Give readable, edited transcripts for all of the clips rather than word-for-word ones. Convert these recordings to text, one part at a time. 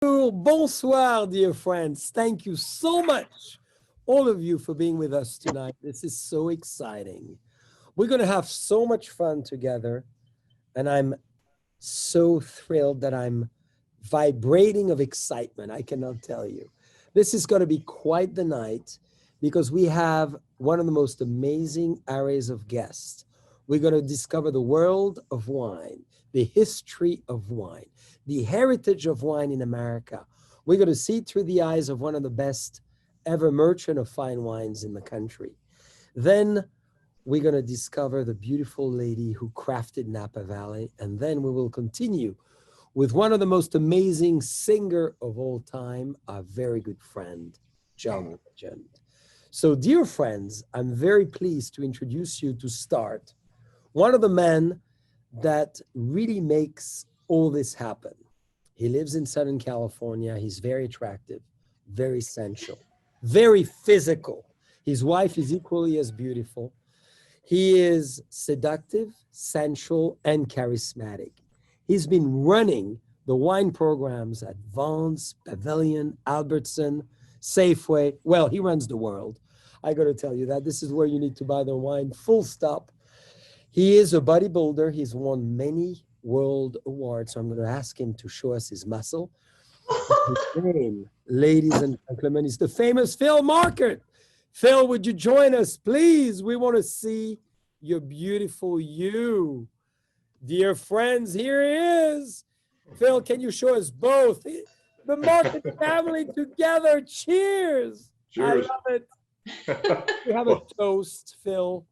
Bonsoir, dear friends. Thank you so much, all of you, for being with us tonight. This is so exciting. We're going to have so much fun together, and I'm so thrilled that I'm vibrating of excitement. I cannot tell you. This is going to be quite the night because we have one of the most amazing arrays of guests. We're going to discover the world of wine, the history of wine, the heritage of wine in America. We're going to see it through the eyes of one of the best ever merchant of fine wines in the country. Then we're going to discover the beautiful lady who crafted Napa Valley. And then we will continue with one of the most amazing singer of all time, our very good friend, John Legend. So, dear friends, I'm very pleased to introduce you to start one of the men that really makes all this happen. He lives in Southern California. He's very attractive, very sensual, very physical. His wife is equally as beautiful. He is seductive, sensual, and charismatic. He's been running the wine programs at Vons, Pavilion, Albertsons, Safeway. Well, he runs the world. I got to tell you that. This is where you need to buy the wine, full stop. He is a bodybuilder. He's won many world awards. So I'm going to ask him to show us his muscle. His name, ladies and gentlemen, is the famous Phil Market. Phil, would you join us, please? We want to see your beautiful you. Dear friends, here he is. Phil, can you show us both? The Market family together. Cheers. Cheers. I love it. We have a toast, Phil,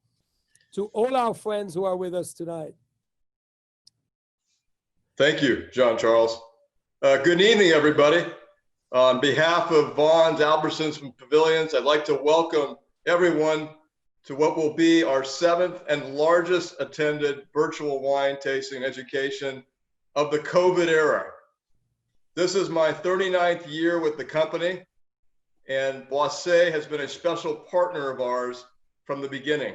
to all our friends who are with us tonight. Thank you, Jean-Charles. Good evening, everybody. On behalf of Vons, Albertsons, and Pavilions, I'd like to welcome everyone to what will be our 7th and largest attended virtual wine tasting education of the COVID era. This is my 39th year with the company, and Boisset has been a special partner of ours from the beginning.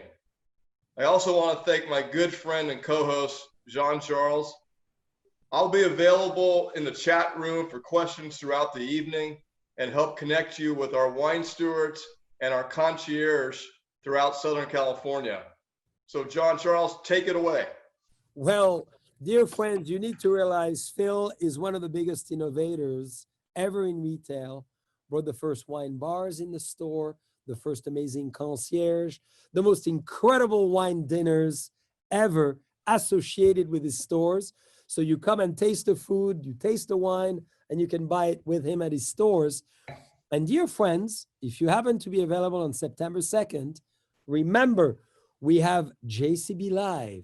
I also want to thank my good friend and co-host, Jean-Charles. I'll be available in the chat room for questions throughout the evening and help connect you with our wine stewards and our concierge throughout Southern California. So Jean-Charles, take it away. Well, dear friends, you need to realize Phil is one of the biggest innovators ever in retail. Brought the first wine bars in the store, the first amazing concierge, the most incredible wine dinners ever associated with his stores. So you come and taste the food, you taste the wine, and you can buy it with him at his stores. And dear friends, if you happen to be available on September 2nd, remember, we have JCB Live.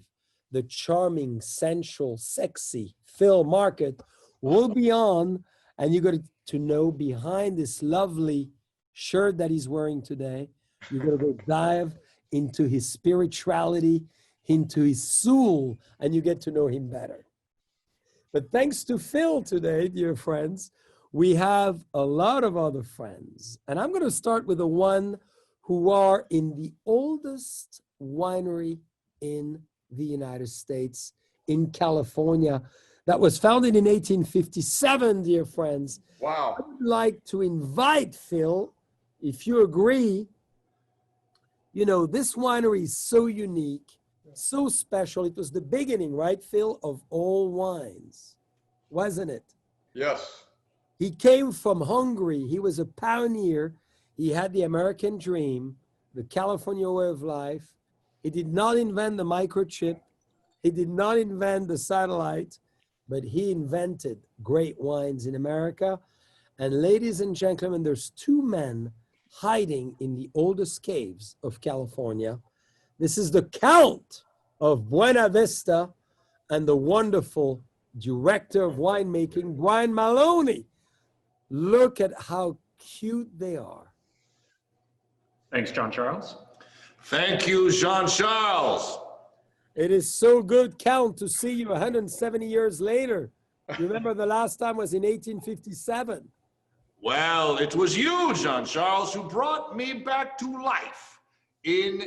The charming, sensual, sexy Phil Market will be on, and you're going to know behind this lovely shirt that he's wearing today, you're going to go dive into his spirituality, into his soul, and you get to know him better. But thanks to Phil today, dear friends, we have a lot of other friends. And I'm going to start with the one who are in the oldest winery in the United States, in California, that was founded in 1857, dear friends. Wow. I would like to invite Phil, if you agree. You know, this winery is so unique, so special. It was the beginning, right, Phil, of all wines, wasn't it? Yes. He came from Hungary. He was a pioneer. He had the American dream, the California way of life. He did not invent the microchip. He did not invent the satellite, but he invented great wines in America. And ladies and gentlemen, there's two men hiding in the oldest caves of California. This is the Count of Buena Vista and the wonderful director of winemaking, Brian Maloney. Look at how cute they are. Thanks, Jean-Charles. Thank you, Jean-Charles. It is so good, Count, to see you 170 years later. You remember the last time was in 1857. Well, it was you, Jean-Charles, who brought me back to life. In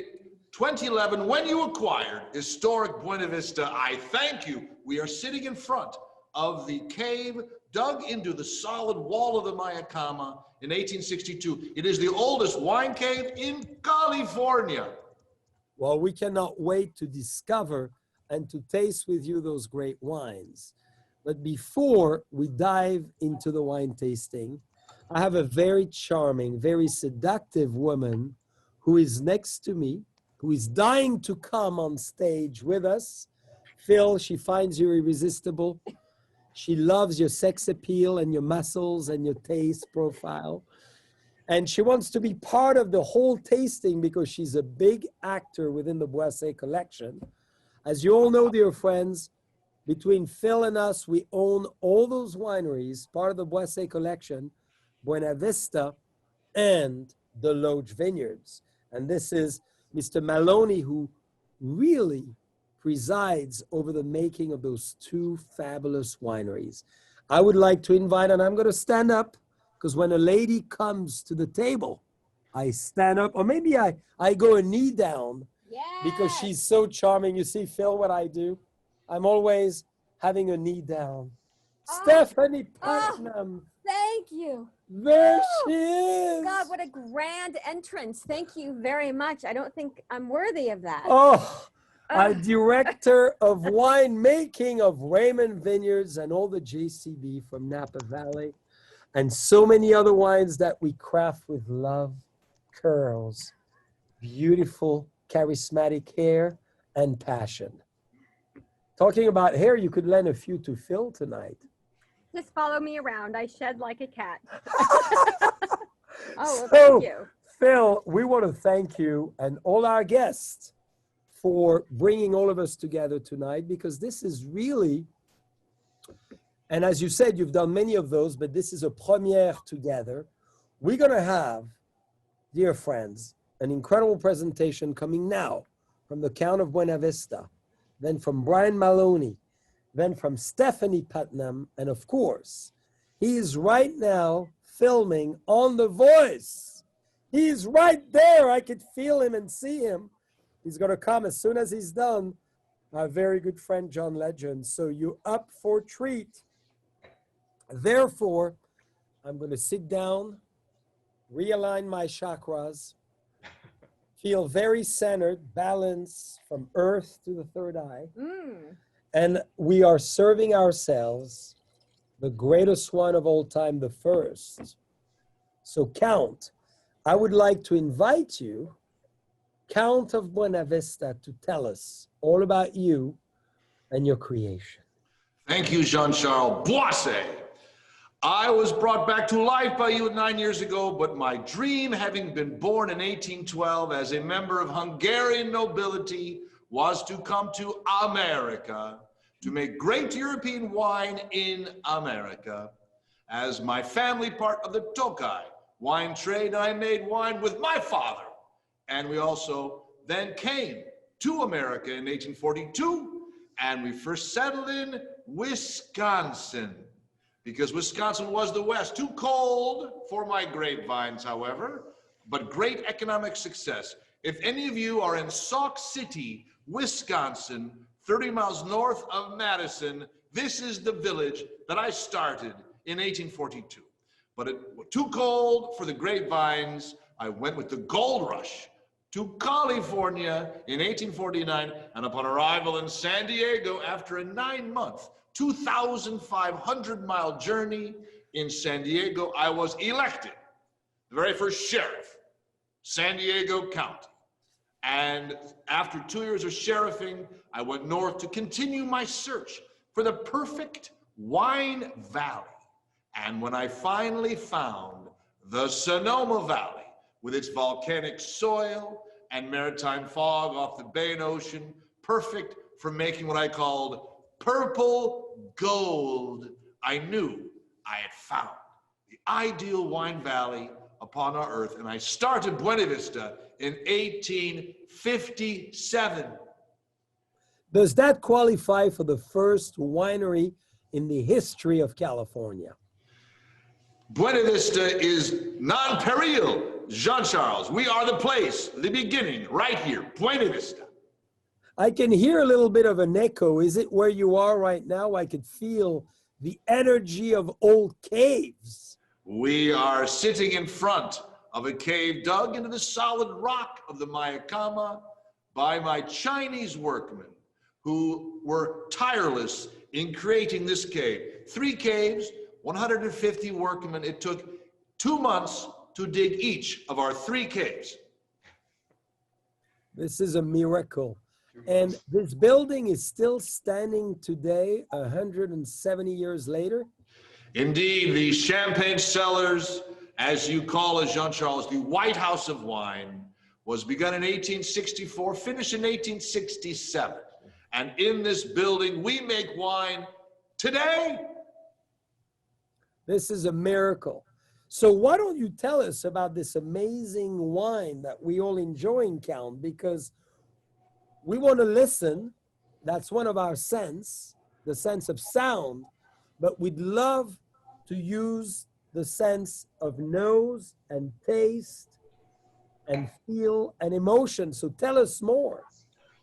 2011, when you acquired historic Buena Vista, I thank you. We are sitting in front of the cave dug into the solid wall of the Mayacama in 1862. It is the oldest wine cave in California. Well, we cannot wait to discover and to taste with you those great wines. But before we dive into the wine tasting, I have a very charming, very seductive woman who is next to me, who is dying to come on stage with us. Phil, she finds you irresistible. She loves your sex appeal and your muscles and your taste profile. And she wants to be part of the whole tasting because she's a big actor within the Boisset Collection. As you all know, dear friends, between Phil and us, we own all those wineries, part of the Boisset Collection, Buena Vista, and DeLoach Vineyards. And this is Mr. Maloney, who really presides over the making of those two fabulous wineries. I would like to invite, and I'm going to stand up, because when a lady comes to the table, I stand up, or maybe I go a knee down, because she's so charming. You see, Phil, what I do? I'm always having a knee down. Stephanie Putnam. Thank you. There she is. God, what a grand entrance. Thank you very much. I don't think I'm worthy of that. Oh, a director of winemaking of Raymond Vineyards and all the JCB from Napa Valley, and so many other wines that we craft with love, curls, beautiful, charismatic hair, and passion. Talking about hair, you could lend a few to Phil tonight. Just follow me around. I shed like a cat. Oh, well, So, thank you. Phil, we want to thank you and all our guests for bringing all of us together tonight, because this is really, and as you said, you've done many of those, but this is a premiere together. We're going to have, dear friends, an incredible presentation coming now from the Count of Buena Vista, then from Brian Maloney, then from Stephanie Putnam, and of course, he is right now filming on The Voice. He's right there. I could feel him and see him. He's going to come as soon as he's done. My very good friend, John Legend. So you up for a treat. Therefore, I'm going to sit down, realign my chakras, feel very centered, balanced from earth to the third eye. And we are serving ourselves the greatest wine of all time, the first. So Count, I would like to invite you, Count of Buena Vista, to tell us all about you and your creation. Thank you, Jean-Charles Boisset. I was brought back to life by you 9 years ago, but my dream, having been born in 1812 as a member of Hungarian nobility, was to come to America to make great European wine in America. As my family part of the Tokai wine trade, I made wine with my father. And we also then came to America in 1842, and we first settled in Wisconsin, because Wisconsin was the West. Too cold for my grapevines, however, but great economic success. If any of you are in Sauk City, Wisconsin, 30 miles north of Madison, this is the village that I started in 1842. But it was too cold for the grapevines. I went with the gold rush to California in 1849, and upon arrival in San Diego, after a 9-month, 2,500-mile journey in San Diego, I was elected the very first sheriff, San Diego County. And after 2 years of sheriffing, I went north to continue my search for the perfect wine valley. And when I finally found the Sonoma Valley with its volcanic soil and maritime fog off the Bay and Ocean, perfect for making what I called purple gold, I knew I had found the ideal wine valley upon our earth. And I started Buena Vista in 1857. Does that qualify for the first winery in the history of California? Buena Vista is non-perennial, Jean-Charles. We are the place, the beginning, right here, Buena Vista. I can hear a little bit of an echo. Is it where you are right now? I could feel the energy of old caves. We are sitting in front of a cave dug into the solid rock of the Mayakama by my Chinese workmen who were tireless in creating this cave. 3 caves, 150 workmen. It took 2 months to dig each of our 3 caves. This is a miracle. And this building is still standing today, 170 years later. Indeed, the champagne cellars, as you call it, Jean-Charles, the White House of Wine, was begun in 1864, finished in 1867. And in this building, we make wine today. This is a miracle. So why don't you tell us about this amazing wine that we all enjoy in Count? Because we want to listen. That's one of our sense, the sense of sound. But we'd love to use the sense of nose and taste and feel and emotion. So tell us more.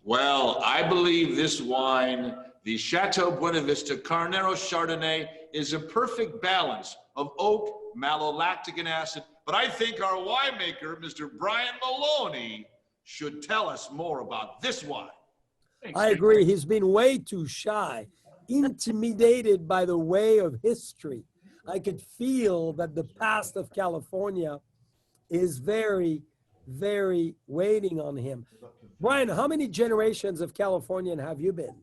Well, I believe this wine, the Chateau Buena Vista Carnero Chardonnay, is a perfect balance of oak, malolactic acid. But I think our winemaker, Mr. Brian Maloney, should tell us more about this wine. I agree. He's been way too shy, intimidated by the way of history. I could feel that the past of California is very, very waiting on him. Brian, how many generations of Californian have you been?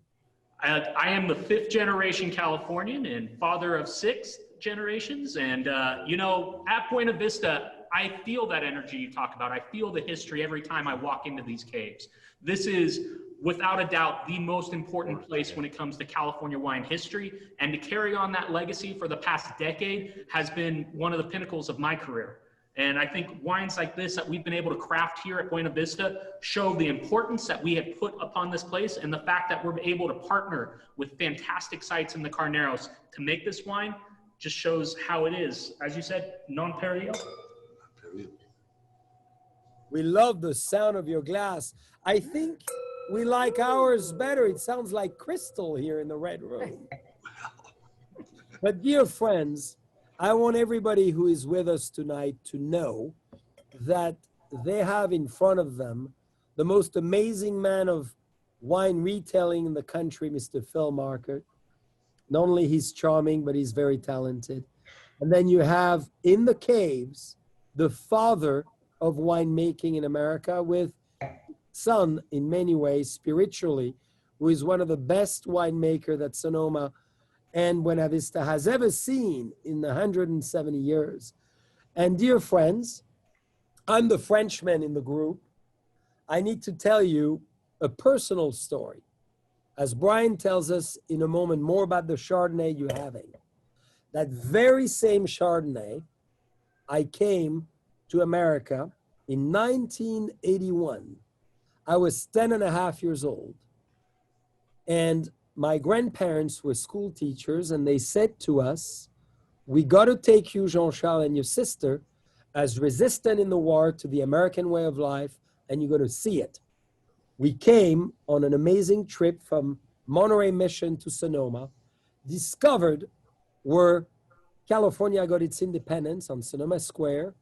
I am the 5th generation Californian and father of 6 generations. And, you know, at Buena Vista, I feel that energy you talk about. I feel the history every time I walk into these caves. This is, without a doubt, the most important place when it comes to California wine history. And to carry on that legacy for the past decade has been one of the pinnacles of my career. And I think wines like this that we've been able to craft here at Buena Vista show the importance that we have put upon this place, and the fact that we're able to partner with fantastic sites in the Carneros to make this wine just shows how it is, as you said, non-perio. We love the sound of your glass. I think we like ours better. It sounds like crystal here in the red room. But dear friends, I want everybody who is with us tonight to know that they have in front of them the most amazing man of wine retailing in the country, Mr. Phil Markert. Not only he's charming, but he's very talented. And then you have in the caves, the father of winemaking in America, with son in many ways, spiritually, who is one of the best winemaker that Sonoma and Buena Vista has ever seen in the 170 years. And dear friends, I'm the Frenchman in the group. I need to tell you a personal story. As Brian tells us in a moment more about the Chardonnay you're having. That very same Chardonnay, I came to America in 1981. I was 10 and a half years old. And my grandparents were school teachers, and they said to us, we got to take you, Jean-Charles, and your sister as resistant in the war to the American way of life, and you're going to see it. We came on an amazing trip from Monterey Mission to Sonoma, discovered where California got its independence on Sonoma Square,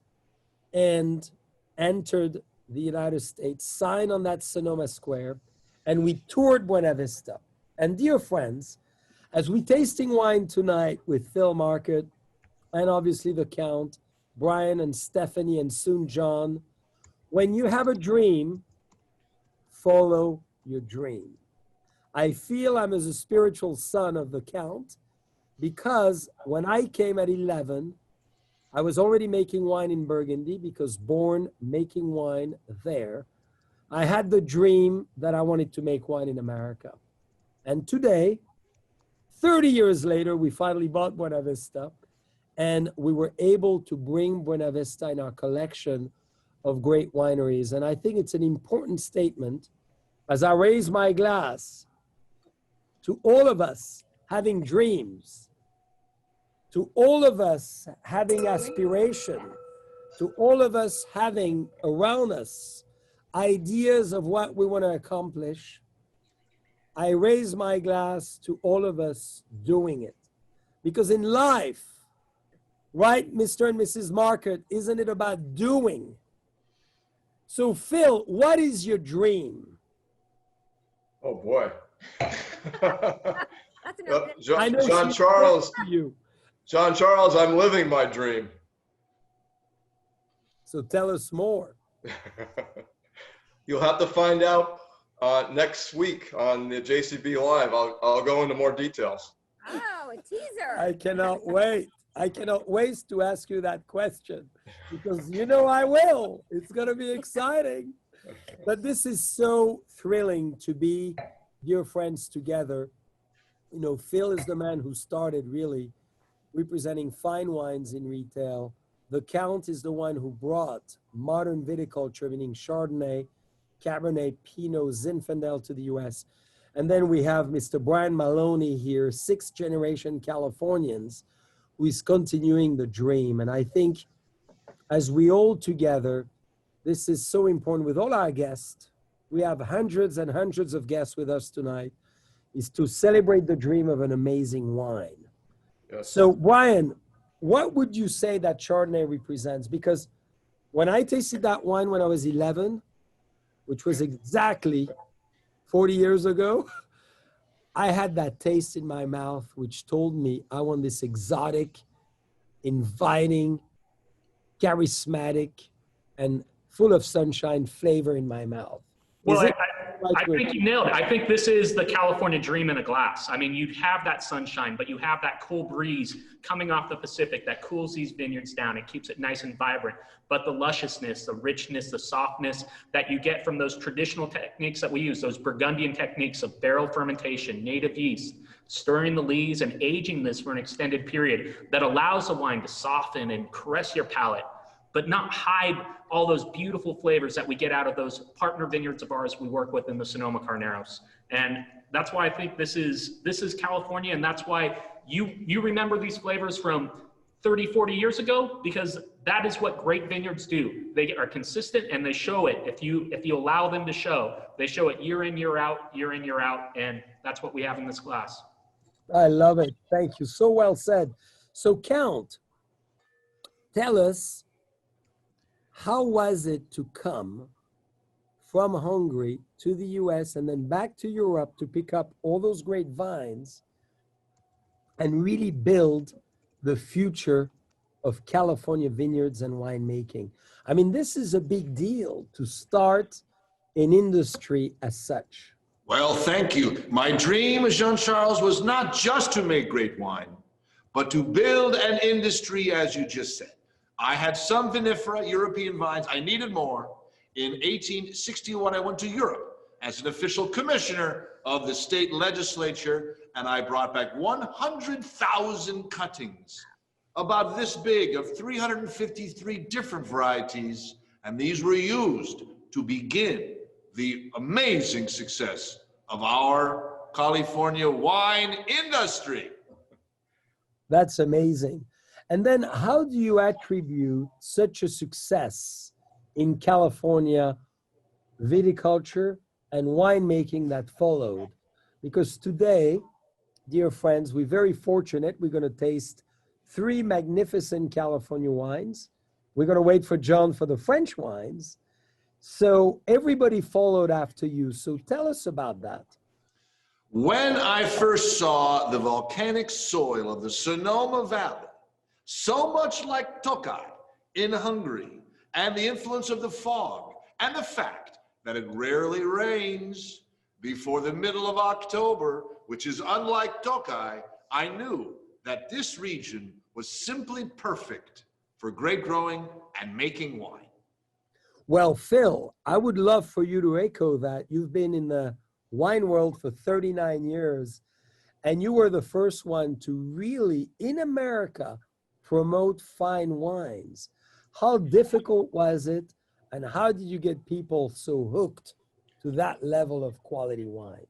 and entered the United States, signed on that Sonoma Square, and we toured Buena Vista. And dear friends, as we tasting wine tonight with Phil Markert, and obviously the Count, Brian and Stephanie, and soon John, when you have a dream, follow your dream. I feel I'm as a spiritual son of the Count, because when I came at 11, I was already making wine in Burgundy, because born making wine there. I had the dream that I wanted to make wine in America. And today, 30 years later, we finally bought Buena Vista, and we were able to bring Buena Vista in our collection of great wineries. And I think it's an important statement as I raise my glass to all of us having dreams, to all of us having aspiration, to all of us having around us ideas of what we want to accomplish. I raise my glass to all of us doing it. Because in life, right, Mr. and Mrs. Market, isn't it about doing? So Phil, what is your dream? Oh boy. That's enough. I know Jean she's Charles, close to you. Jean Charles, I'm living my dream. So tell us more. You'll have to find out next week on the JCB Live. I'll go into more details. Oh, a teaser. I cannot wait. I cannot wait to ask you that question because you know I will. It's going to be exciting. But this is so thrilling to be dear friends together. You know, Phil is the man who started really representing fine wines in retail. The Count is the one who brought modern viticulture, meaning Chardonnay, Cabernet, Pinot, Zinfandel to the US. And then we have Mr. Brian Maloney here, 6th generation Californians, who is continuing the dream. And I think as we all together, this is so important with all our guests. We have hundreds and hundreds of guests with us tonight, is to celebrate the dream of an amazing wine. Yes. So Brian, what would you say that Chardonnay represents? Because when I tasted that wine when I was 11, which was exactly 40 years ago, I had that taste in my mouth, which told me I want this exotic, inviting, charismatic, and full of sunshine flavor in my mouth. Well, Is it I think you nailed it. I think this is the California dream in a glass. I mean, you have that sunshine, but you have that cool breeze coming off the Pacific that cools these vineyards down. It keeps it nice and vibrant. But the lusciousness, the richness, the softness that you get from those traditional techniques that we use, those Burgundian techniques of barrel fermentation, native yeast, stirring the lees and aging this for an extended period that allows the wine to soften and caress your palate, but not hide all those beautiful flavors that we get out of those partner vineyards of ours we work with in the Sonoma Carneros. And that's why I think this is California, and that's why you remember these flavors from 30, 40 years ago, because that is what great vineyards do. They are consistent and they show it. If you allow them to show, they show it year in, year out, year in, year out, and that's what we have in this glass. I love it. Thank you. So well said. So Count, tell us, how was it to come from Hungary to the US and then back to Europe to pick up all those great vines and really build the future of California vineyards and winemaking? I mean, this is a big deal to start an industry as such. Well, thank you. My dream, Jean-Charles, was not just to make great wine, but to build an industry, as you just said. I had some vinifera, European vines. I needed more. In 1861, I went to Europe as an official commissioner of the state legislature, and I brought back 100,000 cuttings, about this big, of 353 different varieties, and these were used to begin the amazing success of our California wine industry. That's amazing. And then how do you attribute such a success in California viticulture and winemaking that followed? Because today, dear friends, we're very fortunate. We're going to taste 3 magnificent California wines. We're going to wait for John for the French wines. So everybody followed after you. So tell us about that. When I first saw the volcanic soil of the Sonoma Valley, so much like Tokaj in Hungary, and the influence of the fog, and the fact that it rarely rains before the middle of October, which is unlike Tokaj, I knew that this region was simply perfect for grape growing and making wine. Well, Phil, I would love for you to echo that. You've been in the wine world for 39 years, and you were the first one to really, in America, promote fine wines. How difficult was it, and how did you get people so hooked to that level of quality wine?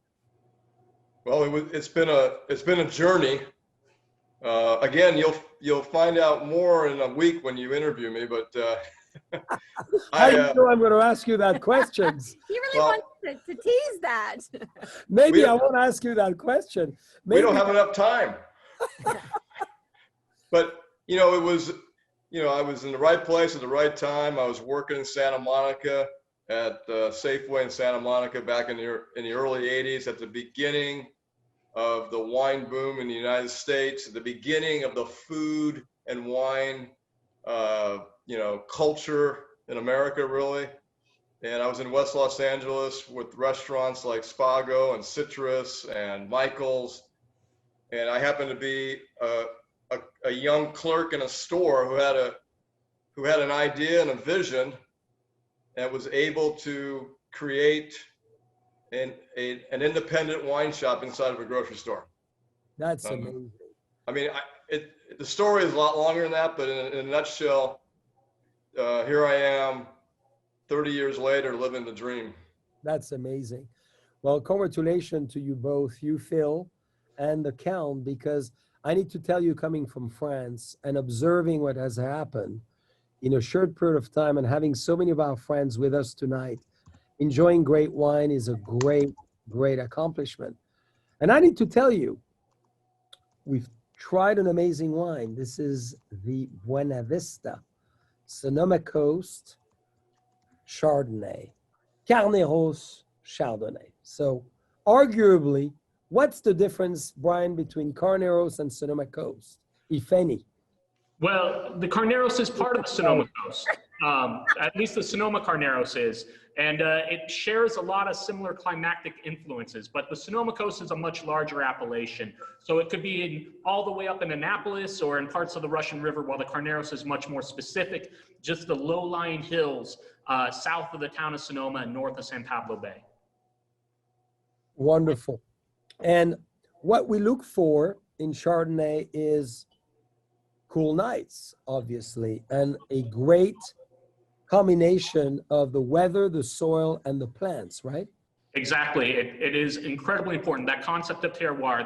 Well, it's been a journey. Again, you'll find out more in a week when you interview me, but I know I'm going to ask you that question. He really wants to tease that. Maybe I won't ask you that question. Maybe, we don't have enough time. But, you know, it was, you know, I was in the right place at the right time. I was working in Santa Monica at Safeway in Santa Monica back in the early 80s, at the beginning of the wine boom in the United States, at the beginning of the food and wine, you know, culture in America, really. And I was in West Los Angeles with restaurants like Spago and Citrus and Michael's. And I happened to be a young clerk in a store who had an idea and a vision and was able to create an independent wine shop inside of a grocery store. That's amazing. I mean, the story is a lot longer than that, but in a nutshell, here I am 30 years later living the dream. That's amazing. Well, congratulations to you both, you, Phil, and the Count, because I need to tell you, coming from France and observing what has happened in a short period of time and having so many of our friends with us tonight, enjoying great wine is a great, great accomplishment. And I need to tell you, we've tried an amazing wine. This is the Buena Vista Sonoma Coast Chardonnay, Carneros Chardonnay. So arguably, what's the difference, Brian, between Carneros and Sonoma Coast, if any? Well, the Carneros is part of the Sonoma Coast. At least the Sonoma Carneros is. And it shares a lot of similar climatic influences, but the Sonoma Coast is a much larger appellation. So it could be all the way up in Annapolis or in parts of the Russian River, while the Carneros is much more specific, just the low-lying hills south of the town of Sonoma and north of San Pablo Bay. Wonderful. And what we look for in Chardonnay is cool nights, obviously, and a great combination of the weather, the soil, and the plants, right? Exactly. It is incredibly important. That concept of terroir,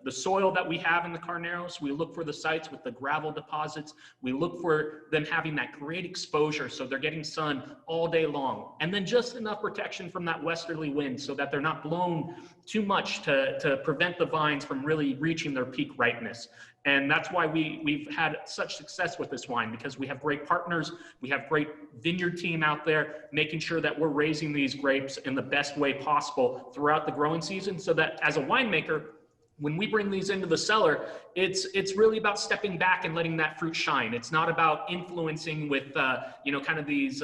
the soil that we have in the Carneros, we look for the sites with the gravel deposits. We look for them having that great exposure so they're getting sun all day long. And then just enough protection from that westerly wind so that they're not blown too much to prevent the vines from really reaching their peak ripeness. And that's why we've had such success with this wine, because we have great partners, we have great vineyard team out there making sure that we're raising these grapes in the best way possible throughout the growing season, so that as a winemaker, when we bring these into the cellar, it's really about stepping back and letting that fruit shine. It's not about influencing with you know, kind of these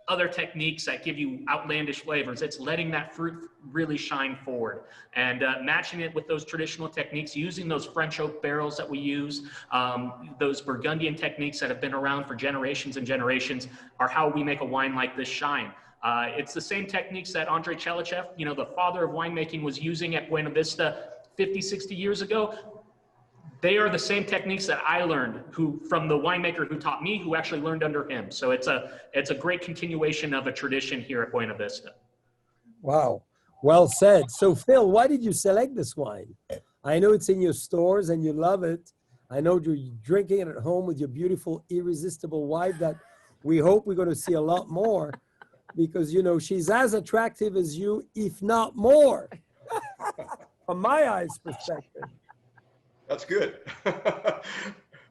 other techniques that give you outlandish flavors. It's letting that fruit really shine forward and matching it with those traditional techniques, using those French oak barrels that we use, those Burgundian techniques that have been around for generations and generations are how we make a wine like this shine. It's the same techniques that Andrei Chelichev, you know, the father of winemaking, was using at Buena Vista 50, 60 years ago. They are the same techniques that I learned from the winemaker who taught me, who actually learned under him. So it's a great continuation of a tradition here at Buena Vista. Wow, well said. So Phil, why did you select this wine? I know it's in your stores and you love it. I know you're drinking it at home with your beautiful, irresistible wife that we hope we're going to see a lot more, because, you know, she's as attractive as you, if not more, from my eyes perspective. That's good.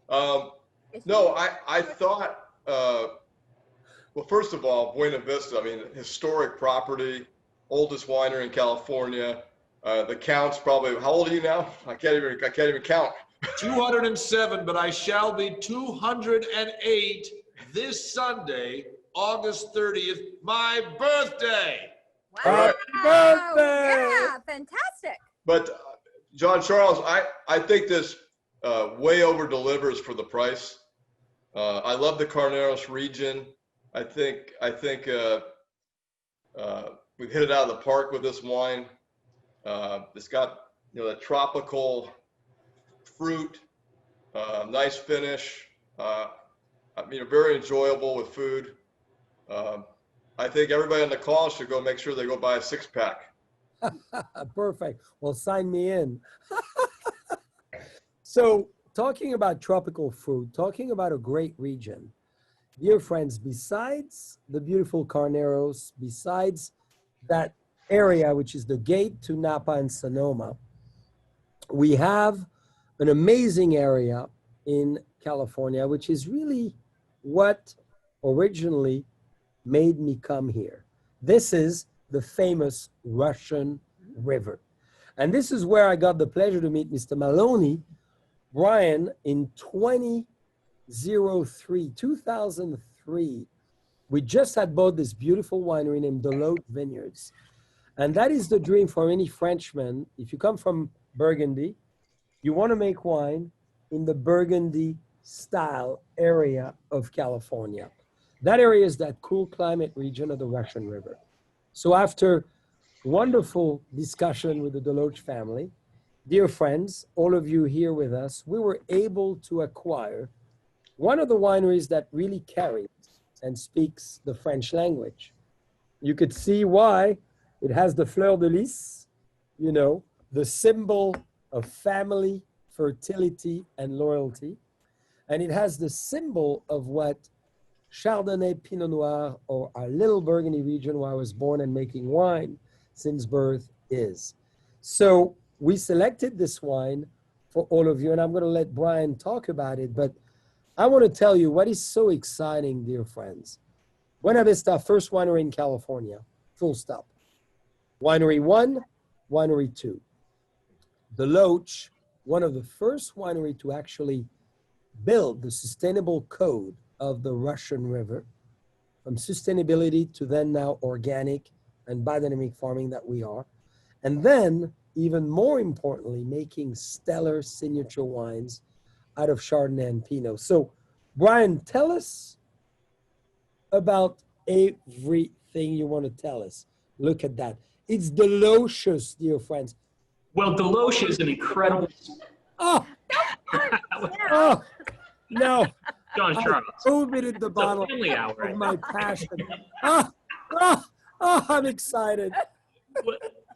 No, I thought, well, first of all, Buena Vista, I mean, historic property, oldest winery in California. The Count's probably, how old are you now? I can't even count. 207, but I shall be 208 this Sunday, August 30th, my birthday. Wow. Happy birthday! Yeah, fantastic. But Jean-Charles, I think this way over delivers for the price. I love the Carneros region. I think we've hit it out of the park with this wine. It's got, you know, the tropical fruit, nice finish. I mean, very enjoyable with food. I think everybody on the call should go make sure they go buy a 6-pack. Perfect. Well, sign me in. So, talking about tropical fruit, talking about a great region, dear friends, besides the beautiful Carneros, besides that area, which is the gate to Napa and Sonoma, we have an amazing area in California, which is really what originally made me come here. This is the famous Russian River. And this is where I got the pleasure to meet Mr. Maloney, Brian, in 2003. We just had bought this beautiful winery named DeLoach Vineyards. And that is the dream for any Frenchman. If you come from Burgundy, you want to make wine in the Burgundy style area of California. That area is that cool climate region of the Russian River. So after wonderful discussion with the DeLoach family, dear friends, all of you here with us, we were able to acquire one of the wineries that really carries and speaks the French language. You could see why. It has the fleur de lis, you know, the symbol of family, fertility, and loyalty. And it has the symbol of what Chardonnay, Pinot Noir, or our little Burgundy region where I was born and making wine since birth is. So we selected this wine for all of you, and I'm going to let Brian talk about it, but I want to tell you what is so exciting, dear friends. Buena Vista, first winery in California, full stop. Winery 1, Winery 2. DeLoach, one of the first winery to actually build the sustainable code of the Russian River, from sustainability to then now organic and biodynamic farming that we are. And then, even more importantly, making stellar signature wines out of Chardonnay and Pinot. So, Brian, tell us about everything you want to tell us. Look at that. It's delicious, dear friends. Well, DeLoach is an incredible. Oh, oh, no. Jean-Charles. I opened the bottle family hour, right? of my passion. I'm excited.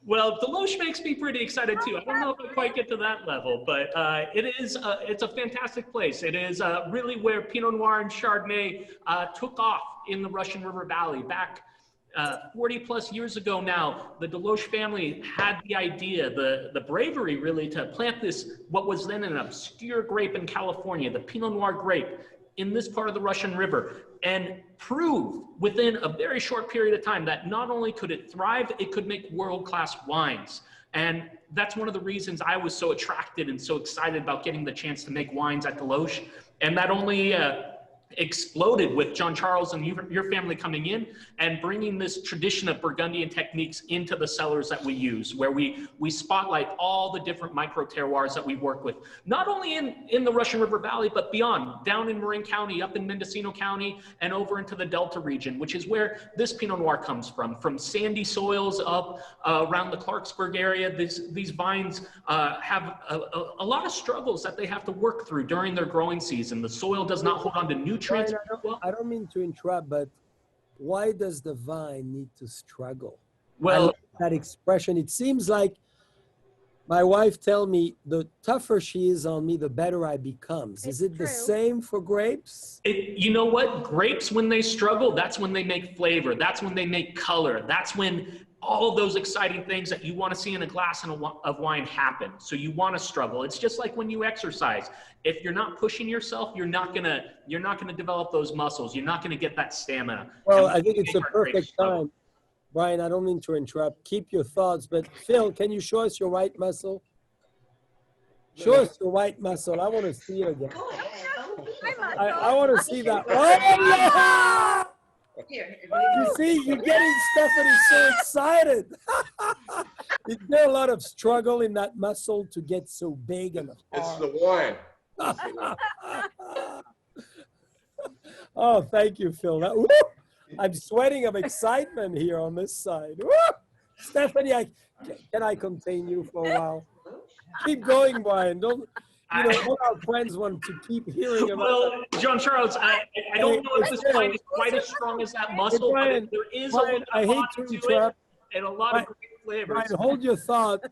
Well, DeLoach makes me pretty excited too. I don't know if I quite get to that level, but it's a fantastic place. It is really where Pinot Noir and Chardonnay took off in the Russian River Valley. Back 40 plus years ago now, the DeLoach family had the idea, the bravery really, to plant this, what was then an obscure grape in California, the Pinot Noir grape, in this part of the Russian River, and prove within a very short period of time that not only could it thrive, it could make world-class wines. And that's one of the reasons I was so attracted and so excited about getting the chance to make wines at DeLoach. And that only exploded with Jean-Charles and your family coming in and bringing this tradition of Burgundian techniques into the cellars that we use, where we spotlight all the different micro terroirs that we work with, not only in the Russian River Valley, but beyond, down in Marin County, up in Mendocino County, and over into the Delta region, which is where this Pinot Noir comes from sandy soils up around the Clarksburg area. These vines have a lot of struggles that they have to work through during their growing season. The soil does not hold on to nutrients. Brian, I don't mean to interrupt, but why does the vine need to struggle? Well, that expression, it seems like my wife tell me the tougher she is on me, the better I becomes. Is it the same for grapes? You know what? Grapes, when they struggle, that's when they make flavor. That's when they make color. That's when all of those exciting things that you want to see in a glass of wine happen. So you want to struggle. It's just like when you exercise. If you're not pushing yourself, you're not gonna develop those muscles. You're not gonna get that stamina. Well, I think it's a perfect time. Brian, I don't mean to interrupt. Keep your thoughts, but Phil, can you show us your right muscle? Show us your right muscle. I want to see it again. I want to see that. Oh, yeah! You see, you're getting Stephanie so excited. Is there a lot of struggle in that muscle to get so big and hard? It's the wine. Oh, thank you, Phil. I'm sweating of excitement here on this side. Woo! Stephanie, can I contain you for a while? Keep going, Brian. Don't. All our friends want to keep hearing about. Well, Jean-Charles, I don't know if this wine is quite as strong as that muscle, Brian, but there is Brian, a lot to it and a lot of great flavors. Brian, hold your thought.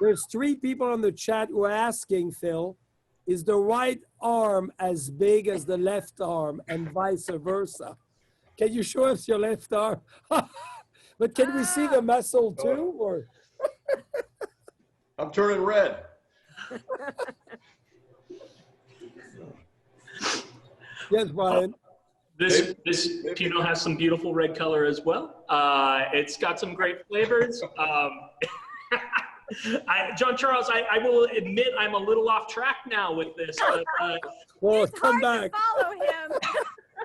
There's 3 people on the chat who are asking, Phil, is the right arm as big as the left arm and vice versa? Can you show us your left arm? But can we see the muscle too? Or I'm turning red. Yes, Brian. This Pinot has some beautiful red color as well. It's got some great flavors. Jean-Charles, I will admit I'm a little off track now with this. But, Well, It's come hard back. to follow him.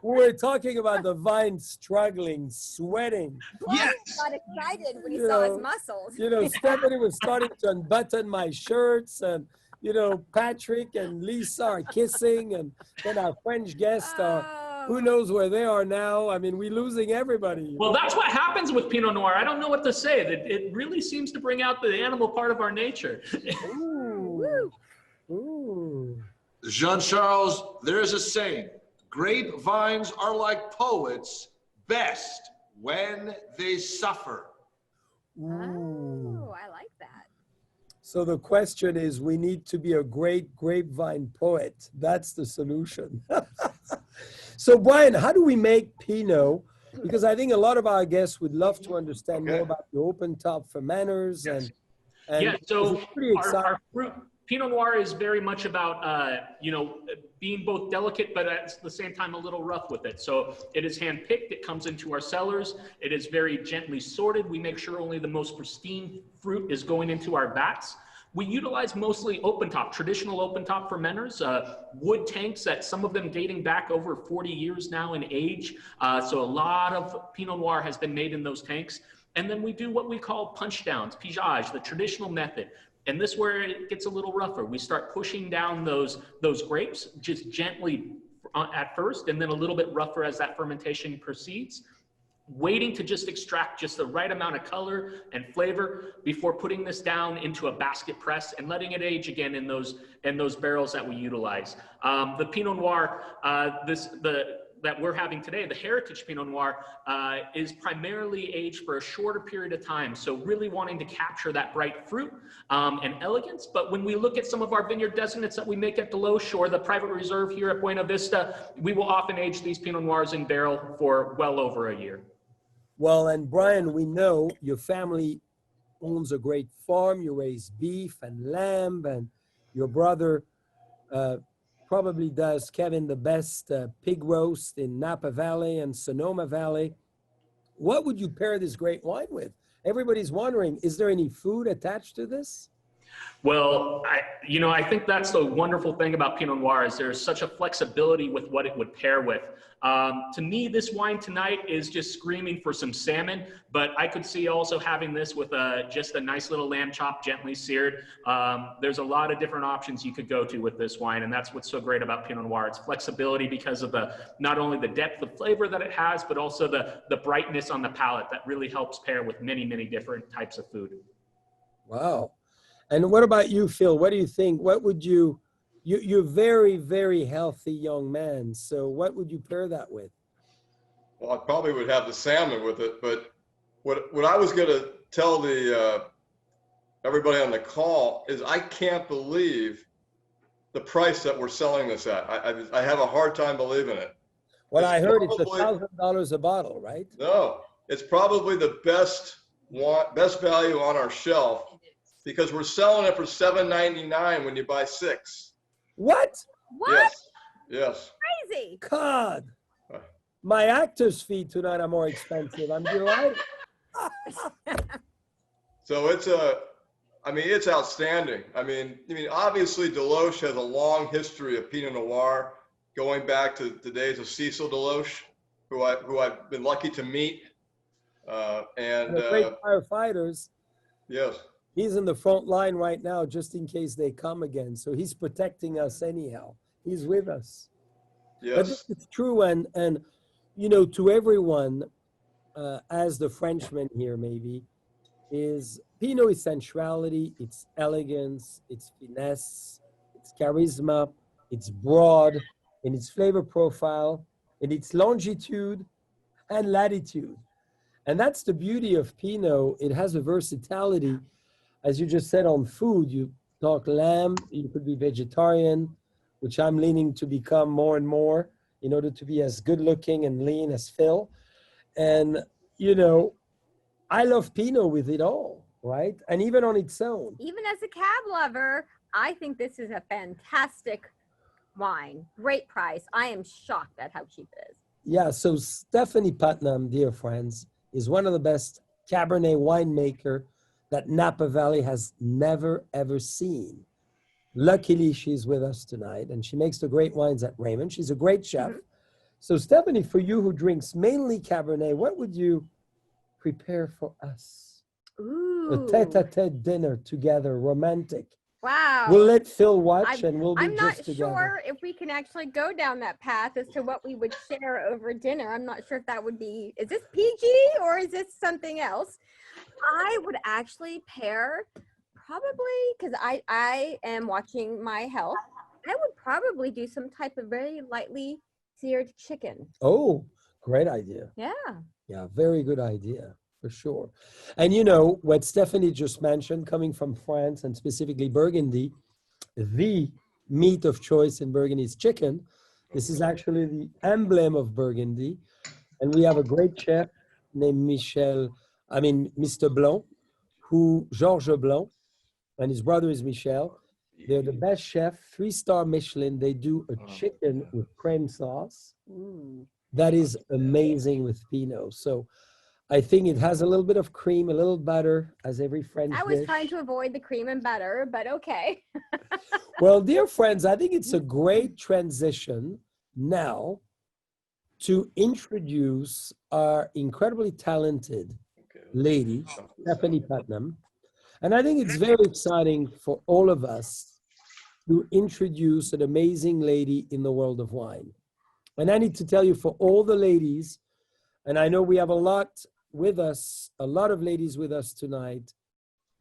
We're talking about the vine struggling, sweating. Brian Yes. got excited when he You saw his know, muscles. You know, Stephanie was starting to unbutton my shirts, and you know, Patrick and Lisa are kissing, and then our French guests are, who knows where they are now. I mean, we're losing everybody. well, that's what happens with Pinot Noir. I don't know what to say. It really seems to bring out the animal part of our nature. Ooh. Ooh. Jean-Charles, there's a saying, grapevines are like poets, best when they suffer. Ooh. Oh, I like that. So the question is, we need to be a great grapevine poet. That's the solution. So Brian, how do we make Pinot? Because I think a lot of our guests would love to understand more about the open top fermenters. Yes. And Yeah, so it's pretty exciting. our fruit, Pinot Noir is very much about, you know, being both delicate, but at the same time a little rough with it. So it is hand-picked, it comes into our cellars, it is very gently sorted. We make sure only the most pristine fruit is going into our vats. We utilize mostly open-top, traditional open-top fermenters, wood tanks that some of them dating back over 40 years now in age. So a lot of Pinot Noir has been made in those tanks. And then we do what we call punch downs, pigeage, the traditional method. And this is where it gets a little rougher. We start pushing down those grapes just gently at first, and then a little bit rougher as that fermentation proceeds, waiting to just extract just the right amount of color and flavor before putting this down into a basket press and letting it age again in those barrels that we utilize. The Pinot Noir, that we're having today, the Heritage Pinot Noir, is primarily aged for a shorter period of time. So really wanting to capture that bright fruit and elegance. But when we look at some of our vineyard designates that we make at DeLoach or the private reserve here at Buena Vista, we will often age these Pinot Noirs in barrel for well over a year. Well, and Brian, we know your family owns a great farm. You raise beef and lamb, and your brother probably does, Kevin, the best pig roast in Napa Valley and Sonoma Valley. What would you pair this great wine with? Everybody's wondering, is there any food attached to this? Well, I think that's the wonderful thing about Pinot Noir is there's such a flexibility with what it would pair with. To me, this wine tonight is just screaming for some salmon, but I could see also having this with just a nice little lamb chop gently seared. There's a lot of different options you could go to with this wine, and that's what's so great about Pinot Noir. It's flexibility because of not only the depth of flavor that it has, but also the brightness on the palate that really helps pair with many, many different types of food. Wow. And what about you, Phil? What do you think? What would you're very, very healthy young man. So what would you pair that with? Well, I probably would have the salmon with it, but what I was going to tell the everybody on the call is I can't believe the price that we're selling this at. I have a hard time believing it. What I heard, it's probably $1,000 a bottle, right? No, it's probably the best value on our shelf because we're selling it for $7.99 when you buy 6. What? What? Yes. Crazy. God. My actor's fee tonight are more expensive. I'm delighted. So it's outstanding. I mean, obviously Deloach has a long history of Pinot Noir, going back to the days of Cecil Deloach, who I've been lucky to meet. And the great firefighters. Yes. He's in the front line right now, just in case they come again. So he's protecting us anyhow. He's with us. Yes. But it's true, and to everyone, as the Frenchman here maybe, is Pinot is sensuality, it's elegance, it's finesse, it's charisma, it's broad in its flavor profile, in its longitude and latitude. And that's the beauty of Pinot. It has a versatility. As you just said on food, you talk lamb, you could be vegetarian, which I'm leaning to become more and more in order to be as good looking and lean as Phil. And, I love Pinot with it all, right? And even on its own. Even as a cab lover, I think this is a fantastic wine. Great price. I am shocked at how cheap it is. Yeah, so Stephanie Putnam, dear friends, is one of the best Cabernet winemaker that Napa Valley has never, ever seen. Luckily, she's with us tonight, and she makes the great wines at Raymond. She's a great chef. So Stephanie, for you who drinks mainly Cabernet, what would you prepare for us? Ooh. A tete-a-tete dinner together, romantic. Wow. We'll let Phil watch and we'll be I'm just not together. sure if we can actually go down that path as to what we would share over dinner. I'm not sure if that would be, is this PG or is this something else? I would actually pair probably, because I am watching my health, I would probably do some type of very lightly seared chicken. Oh, great idea. Yeah. Yeah, very good idea, for sure. And you know, what Stephanie just mentioned, coming from France and specifically Burgundy, the meat of choice in Burgundy is chicken. This is actually the emblem of Burgundy. And we have a great chef named Mr. Blanc, Georges Blanc, and his brother is Michel. They're the best chef, 3-star Michelin. They do a chicken with cream sauce. That is amazing with Pinot. So I think it has a little bit of cream, a little butter, as every French I was dish. trying to avoid the cream and butter, but okay. Well, dear friends, I think it's a great transition now to introduce our incredibly talented lady, Stephanie Putnam. And I think it's very exciting for all of us to introduce an amazing lady in the world of wine. And I need to tell you, for all the ladies, and I know we have a lot of ladies with us tonight,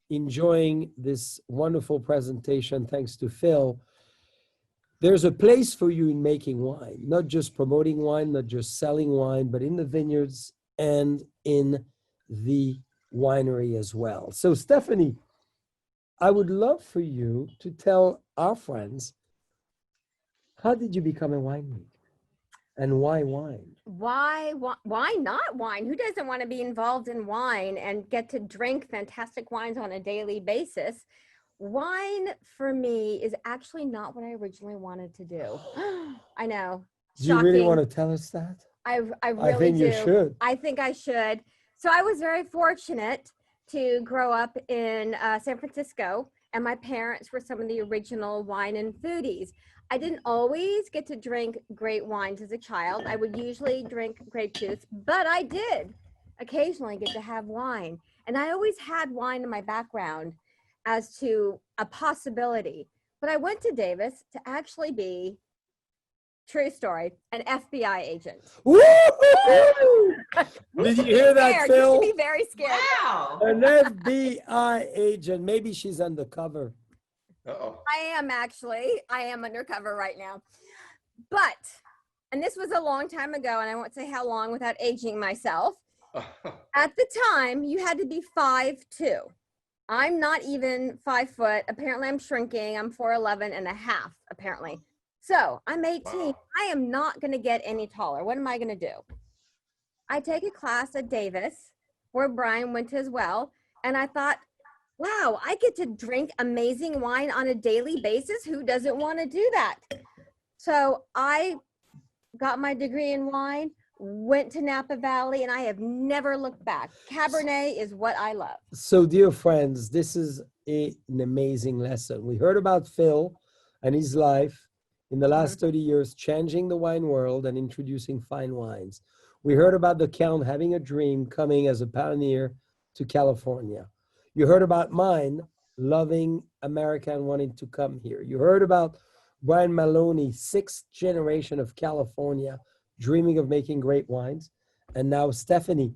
enjoying this wonderful presentation, thanks to Phil. There's a place for you in making wine, not just promoting wine, not just selling wine, but in the vineyards and in the winery as well. So Stephanie, I would love for you to tell our friends, how did you become a winemaker and why wine? Why not wine? Who doesn't want to be involved in wine and get to drink fantastic wines on a daily basis? Wine for me is actually not what I originally wanted to do. I know. Do you really want to tell us that? I really I think do. you should. I think I should. So I was very fortunate to grow up in San Francisco, and my parents were some of the original wine and foodies. I didn't always get to drink great wines as a child. I would usually drink grape juice, but I did occasionally get to have wine. And I always had wine in my background as to a possibility. But I went to Davis to actually be, true story, an FBI agent. Woo-hoo! Did you hear that, Phil? Just to be very scared. Wow. An FBI agent. Maybe she's undercover. Uh-oh. I am undercover right now. But, and this was a long time ago, and I won't say how long without aging myself. At the time, you had to be 5'2". I'm not even 5 foot. Apparently, I'm shrinking. I'm 4'11 and a half, apparently. So I'm 18. Wow. I am not going to get any taller. What am I going to do? I take a class at Davis, where Brian went to as well. And I thought, wow, I get to drink amazing wine on a daily basis. Who doesn't want to do that? So I got my degree in wine, went to Napa Valley, and I have never looked back. Cabernet is what I love. So, dear friends, this is an amazing lesson. We heard about Phil and his life in the last 30 years, changing the wine world and introducing fine wines. We heard about the Count having a dream, coming as a pioneer to California. You heard about mine, loving America and wanting to come here. You heard about Brian Maloney, 6th generation of California, dreaming of making great wines. And now Stephanie,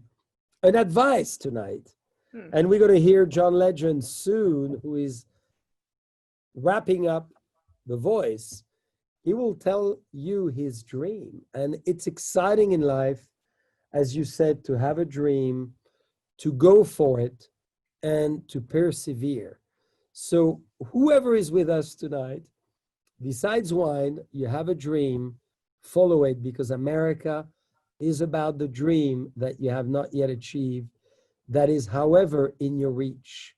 an advice tonight. And we're going to hear John Legend soon, who is wrapping up The Voice. He will tell you his dream. And it's exciting in life, as you said, to have a dream, to go for it, and to persevere. So whoever is with us tonight, besides wine, you have a dream, follow it, because America is about the dream that you have not yet achieved, that is, however, in your reach.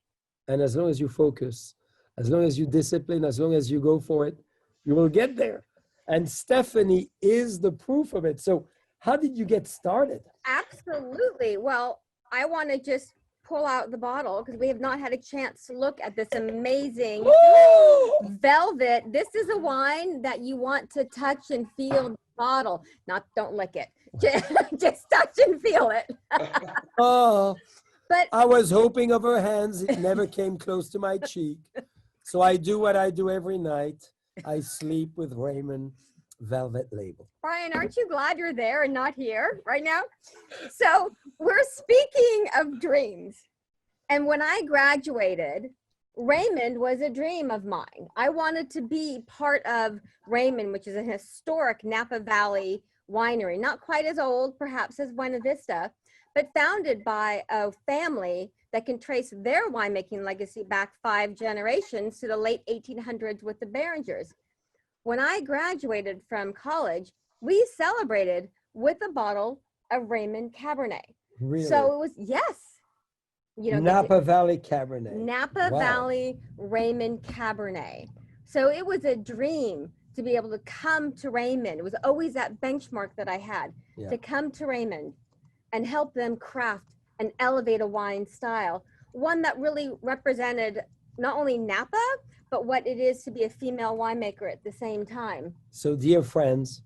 And as long as you focus, as long as you discipline, as long as you go for it, you will get there. And Stephanie is the proof of it. So how did you get started? Absolutely. Well, I want to just pull out the bottle because we have not had a chance to look at this amazing velvet. This is a wine that you want to touch and feel the bottle. Don't lick it. Just touch and feel it. Oh, But I was hoping of her hands. It never came close to my cheek. So I do what I do every night. I sleep with Raymond Velvet Label. Brian, aren't you glad you're there and not here right now? So we're speaking of dreams. And when I graduated, Raymond was a dream of mine. I wanted to be part of Raymond, which is a historic Napa Valley winery, not quite as old perhaps as Buena Vista, but founded by a family that can trace their winemaking legacy back 5 generations to the late 1800s with the Beringers. When I graduated from college, we celebrated with a bottle of Raymond Cabernet. Really? So it was, yes. Napa Valley Cabernet. Napa Wow. Valley Raymond Cabernet. So it was a dream to be able to come to Raymond. It was always that benchmark that I had to come to Raymond and help them craft and elevate a wine style, one that really represented not only Napa, but what it is to be a female winemaker at the same time. So dear friends,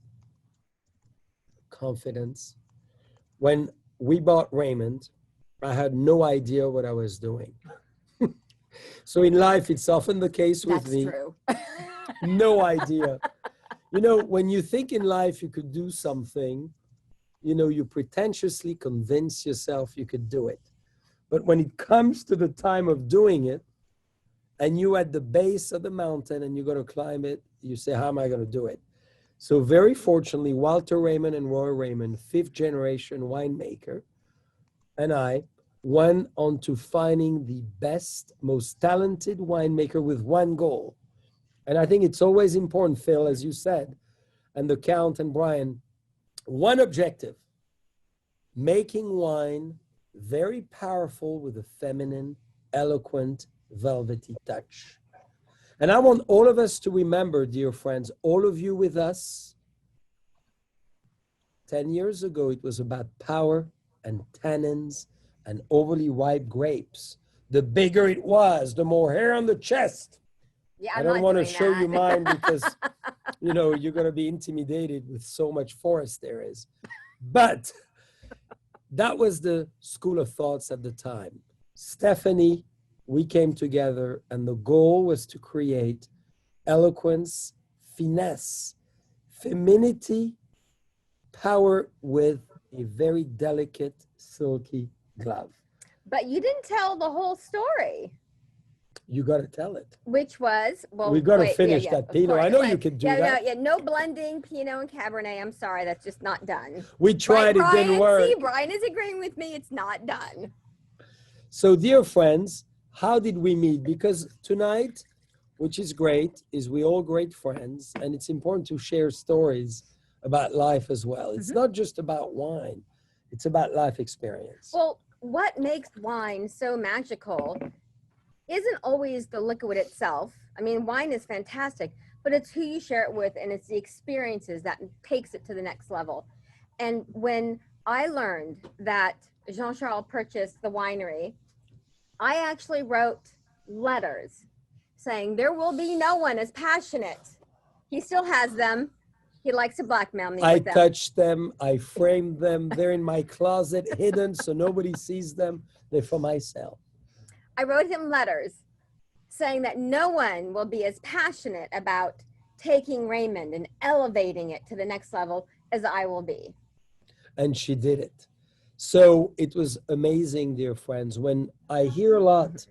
confidence. When we bought Raymond, I had no idea what I was doing. So in life, it's often the case with That's me. true. No idea. You know, when you think in life you could do something, you know, you pretentiously convince yourself you could do it. But when it comes to the time of doing it, and you're at the base of the mountain and you're going to climb it, you say, how am I going to do it? So very fortunately, Walter Raymond and Roy Raymond, 5th generation winemaker, and I went on to finding the best, most talented winemaker with one goal. And I think it's always important, Phil, as you said, and the Count and Brian, one objective: making wine very powerful with a feminine, eloquent, velvety touch. And I want all of us to remember, dear friends, all of you with us, 10 years ago, it was about power and tannins and overly ripe grapes. The bigger it was, the more hair on the chest. Yeah, I I'm don't not want to doing show that. you mine because, you know, you're going to be intimidated with so much forest there is. But that was the school of thoughts at the time. Stephanie, we came together and the goal was to create eloquence, finesse, femininity, power with a very delicate, silky glove. But you didn't tell the whole story. You got to tell it. Which was, well, We got to wait, finish yeah, that of Pinot. course. I know you can do that. No blending Pinot and Cabernet. I'm sorry, that's just not done. We tried, it didn't work. See, Brian is agreeing with me. It's not done. So, dear friends, how did we meet? Because tonight, which is great, is we all great friends, and it's important to share stories about life as well. It's not just about wine; it's about life experience. Well, what makes wine so magical isn't always the liquid itself. I mean, wine is fantastic, but it's who you share it with, and it's the experiences that takes it to the next level. And when I learned that Jean-Charles purchased the winery, I actually wrote letters saying there will be no one as passionate. He still has them. He likes to blackmail me I with them. touched them. I framed them. They're in my closet, hidden, so nobody sees them. They're for myself. I wrote him letters saying that no one will be as passionate about taking Raymond and elevating it to the next level as I will be. And she did it. So it was amazing, dear friends. When I hear a lot,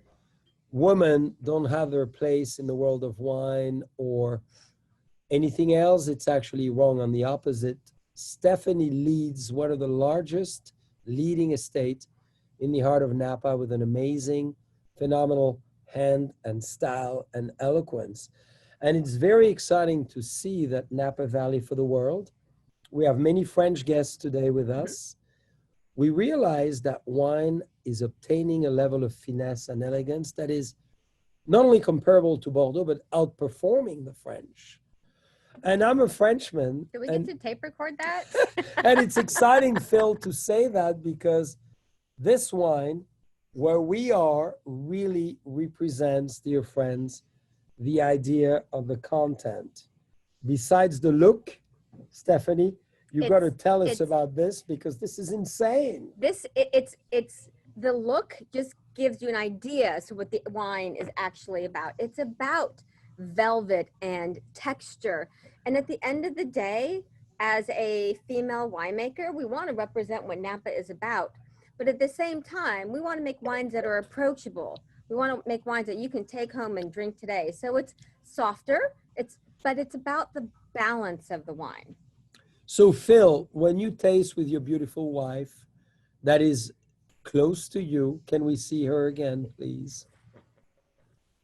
women don't have their place in the world of wine or anything else, it's actually wrong. On the opposite, Stephanie leads one of the largest leading estates in the heart of Napa with an amazing, phenomenal hand and style and eloquence. And it's very exciting to see that Napa Valley for the world. We have many French guests today with us. We realize that wine is obtaining a level of finesse and elegance that is not only comparable to Bordeaux, but outperforming the French. And I'm a Frenchman. Do we get to tape record that? And it's exciting, Phil, to say that because this wine, where we are, really represents, dear friends, the idea of the content. Besides the look, Stephanie, you got to tell us about this because this is insane. It's the look just gives you an idea as to what the wine is actually about. It's about velvet and texture. And at the end of the day, as a female winemaker, we want to represent what Napa is about. But at the same time, we want to make wines that are approachable. We want to make wines that you can take home and drink today. So it's softer, but it's about the balance of the wine. So Phil, when you taste with your beautiful wife that is close to you, can we see her again, please?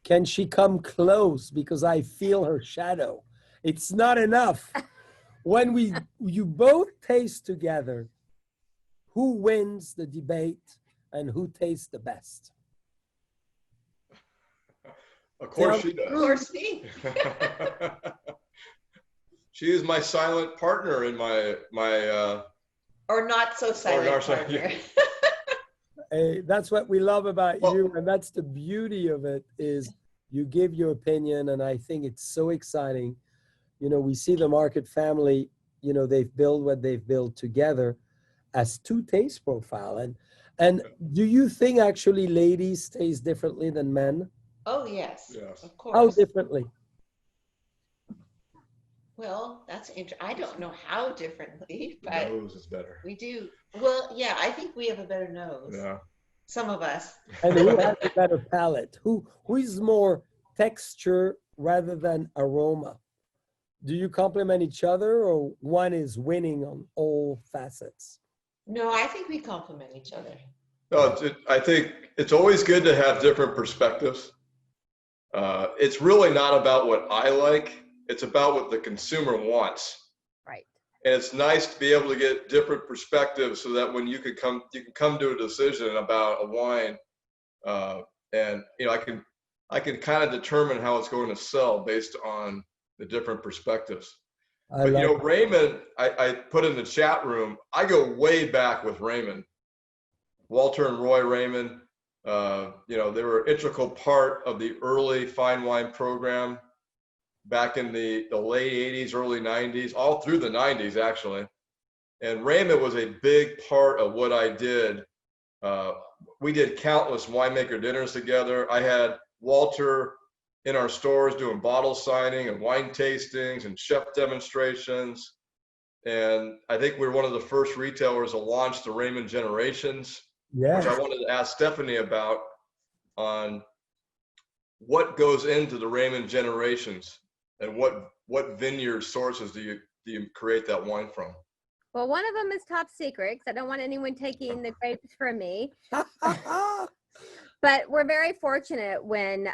Can she come close? Because I feel her shadow. It's not enough. When you both taste together, who wins the debate and who tastes the best? Of course she does. Of course me. She is my silent partner in my Or not so silent partner. Hey, that's what we love about you, and that's the beauty of it is you give your opinion, and I think it's so exciting. You know, we see the Market family, you know, they've built what they've built together as two taste profile. And do you think actually ladies taste differently than men? Oh, yes, Yes. of course. How differently? Well, that's interesting. I don't know how differently, but nose is better. we do. Well, yeah, I think we have a better nose. Yeah. Some of us. And who has a better palate? Who is more texture rather than aroma? Do you complement each other or one is winning on all facets? No, I think we complement each other. No, I think it's always good to have different perspectives. It's really not about what I like. It's about what the consumer wants. Right. And it's nice to be able to get different perspectives so that when you can come to a decision about a wine, and you know, I can kind of determine how it's going to sell based on the different perspectives. But you know, Raymond, I put in the chat room, I go way back with Raymond. Walter and Roy Raymond, you know, they were an integral part of the early fine wine program back in the late 80s, early 90s, all through the 90s, actually. And Raymond was a big part of what I did. We did countless winemaker dinners together. I had Walter in our stores doing bottle signing and wine tastings and chef demonstrations. And I think we were one of the first retailers to launch the Raymond Generations, which I wanted to ask Stephanie about on what goes into the Raymond Generations and what vineyard sources do you create that wine from? Well, one of them is top secret because I don't want anyone taking the grapes from me. But we're very fortunate when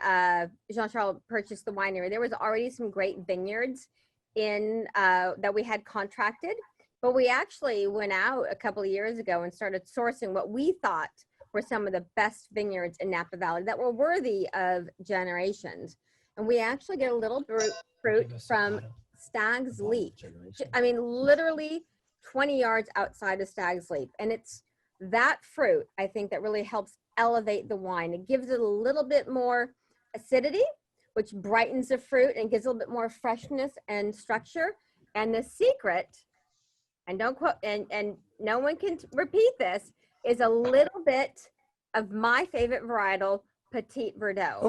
Jean-Charles purchased the winery. There was already some great vineyards in that we had contracted, but we actually went out a couple of years ago and started sourcing what we thought were some of the best vineyards in Napa Valley that were worthy of Generations. And we actually get a little fruit from Stag's Leap. I mean, literally 20 yards outside of Stag's Leap. And it's that fruit, I think, that really helps elevate the wine. It gives it a little bit more acidity, which brightens the fruit and gives a little bit more freshness and structure. And the secret, and don't quote, and no one can repeat this, is a little bit of my favorite varietal, Petit Verdot.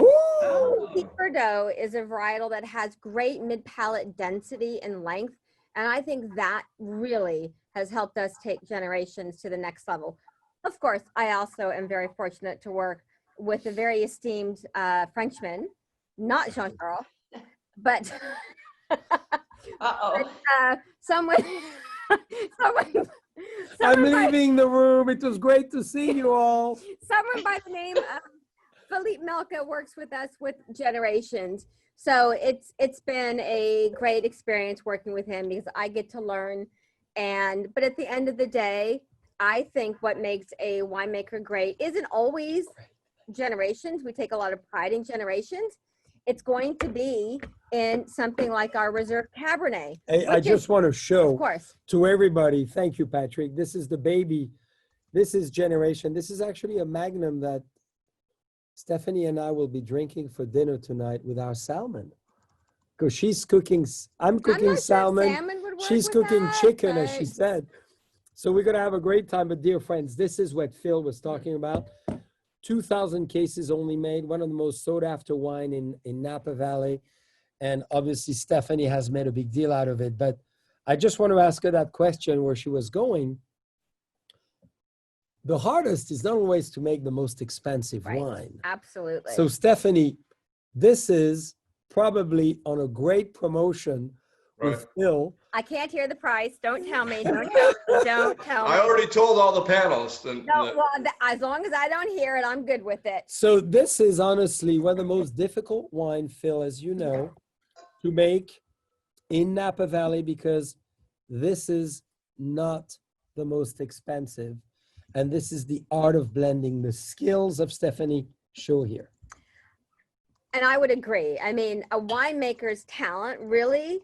Petit Verdot is a varietal that has great mid-palate density and length. And I think that really has helped us take Generations to the next level. Of course, I also am very fortunate to work with a very esteemed Frenchman, not Jean-Charles, but someone I'm leaving the room. It was great to see you all. Someone by the name of Philippe Melka works with us with Generations. So it's been a great experience working with him because I get to learn. But at the end of the day, I think what makes a winemaker great isn't always Generations. We take a lot of pride in Generations. it's going to be in something like our Reserve Cabernet. Hey, I just want to show Of course. to everybody, thank you, Patrick. This is the baby. This is Generation. This is actually a Magnum that Stephanie and I will be drinking for dinner tonight with our salmon. Because she's cooking, I'm cooking not sure salmon. salmon would work She's with cooking that, chicken, as she but- said. So we're going to have a great time. But dear friends, this is what Phil was talking about. 2,000 cases only made, one of the most sought after wine in Napa Valley. And obviously Stephanie has made a big deal out of it. But I just want to ask her that question where she was going. The hardest is not always to make the most expensive Right. wine. Absolutely. So Stephanie, this is probably on a great promotion with Right. Phil. I can't hear the price. Don't tell me. Don't tell me. Don't tell me. I already told all the panelists. And No, well, as long as I don't hear it, I'm good with it. So this is honestly one of the most difficult wine, Phil, as you know, to make in Napa Valley, because this is not the most expensive. And this is the art of blending. The skills of Stephanie show here. And I would agree. I mean, a winemaker's talent really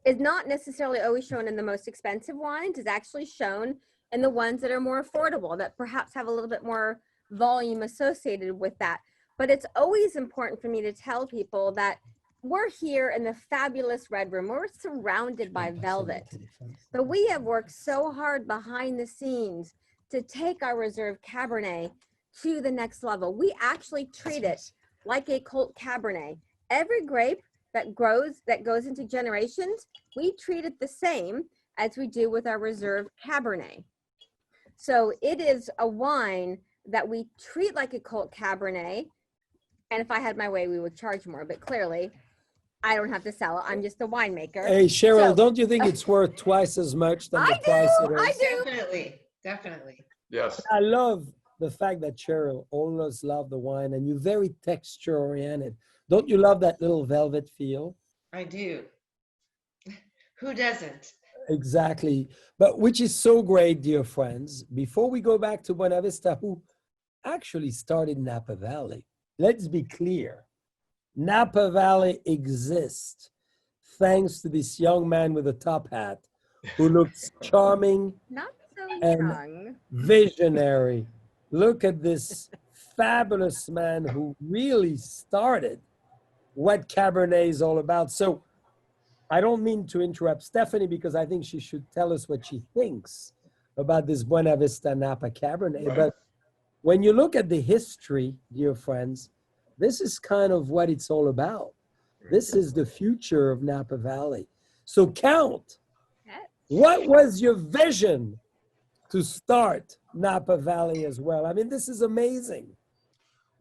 is not necessarily always shown in the most expensive wines. It's actually shown in the ones that are more affordable, that perhaps have a little bit more volume associated with that. But it's always important for me to tell people that we're here in the fabulous Red Room. We're surrounded by velvet. But we have worked so hard behind the scenes to take our Reserve Cabernet to the next level. We actually treat it like a Colt Cabernet. Every grape that goes into generations, we treat it the same as we do with our Reserve Cabernet. So it is a wine that we treat like a Colt Cabernet. And if I had my way, we would charge more, but clearly I don't have to sell it. I'm just a winemaker. Hey, Cheryl, So- don't you think it's worth twice as much than the price it is? I do. Definitely, definitely. yes. I love the fact that Cheryl always loved the wine and you're very texture oriented. Don't you love that little velvet feel? I do. Who doesn't? Exactly. But which is so great, dear friends. Before we go back to Buena Vista, who actually started Napa Valley, let's be clear. Napa Valley exists thanks to this young man with a top hat who looks charming, Not so And- young. visionary. Look at this fabulous man who really started what Cabernet is all about. So I don't mean to interrupt Stephanie because I think she should tell us what she thinks about this Buena Vista Napa Cabernet. Right. But when you look at the history, dear friends, this is kind of what it's all about. This is the future of Napa Valley. So Count, what was your vision to start Napa Valley as well? I mean, this is amazing.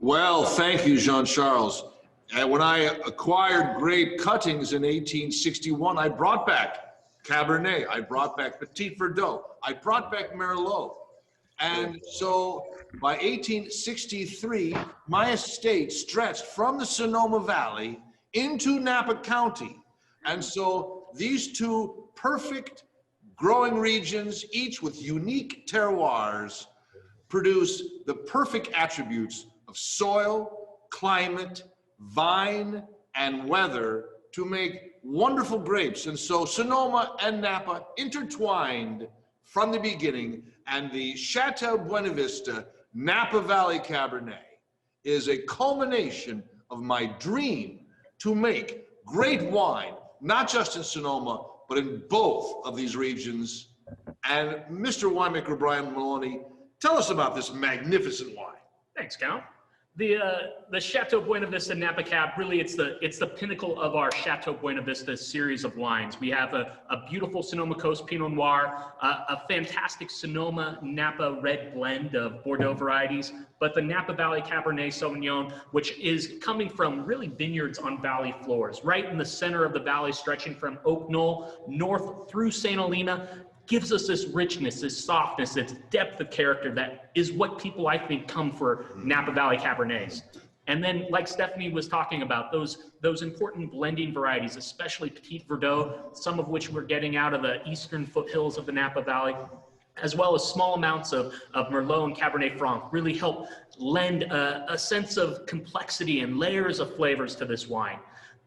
Well, thank you, Jean-Charles. And when I acquired grape cuttings in 1861, I brought back Cabernet, I brought back Petit Verdot, I brought back Merlot. And so by 1863, my estate stretched from the Sonoma Valley into Napa County. And so these two perfect growing regions, each with unique terroirs, produce the perfect attributes of soil, climate, vine, and weather to make wonderful grapes. And so Sonoma and Napa intertwined from the beginning, and the Chateau Buena Vista Napa Valley Cabernet is a culmination of my dream to make great wine, not just in Sonoma, but in both of these regions. And Mr. Winemaker Brian Maloney, tell us about this magnificent wine. Thanks, Count. The Chateau Buena Vista Napa Cab, really it's the pinnacle of our Chateau Buena Vista series of wines. We have a beautiful Sonoma Coast Pinot Noir, a fantastic Sonoma Napa red blend of Bordeaux varieties, but the Napa Valley Cabernet Sauvignon, which is coming from really vineyards on valley floors, right in the center of the valley, stretching from Oak Knoll north through St. Helena, gives us this richness, this softness, this depth of character that is what people, I think, come for Napa Valley Cabernets. And then, like Stephanie was talking about, those important blending varieties, especially Petit Verdot, some of which we're getting out of the eastern foothills of the Napa Valley. as well as small amounts of Merlot and Cabernet Franc really help lend a sense of complexity and layers of flavors to this wine.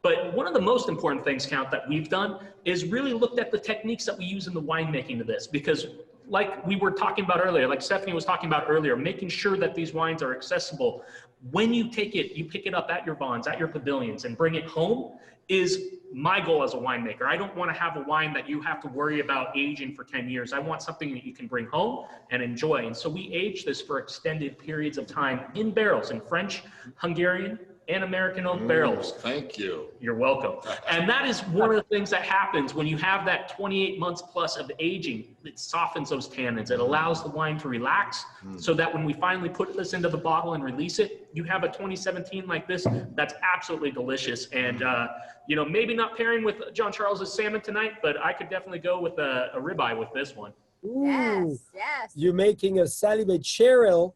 But one of the most important things, Count, that we've done is really looked at the techniques that we use in the winemaking of this, because like we were talking about earlier, like Stephanie was talking about earlier, making sure that these wines are accessible. When you take it, you pick it up at your bonds, at your pavilions, and bring it home is my goal as a winemaker. I don't want to have a wine that you have to worry about aging for 10 years. I want something that you can bring home and enjoy. And so we age this for extended periods of time in barrels, in French, Hungarian, and American oak barrels. Thank you. You're welcome. And that is one of the things that happens when you have that 28 months plus of aging. It softens those tannins. It allows the wine to relax so that when we finally put this into the bottle and release it, you have a 2017 like this that's absolutely delicious. And you know, maybe not pairing with Jean-Charles' salmon tonight, but I could definitely go with a ribeye with this one. Ooh, Yes, yes. you're making us salivate. Cheryl,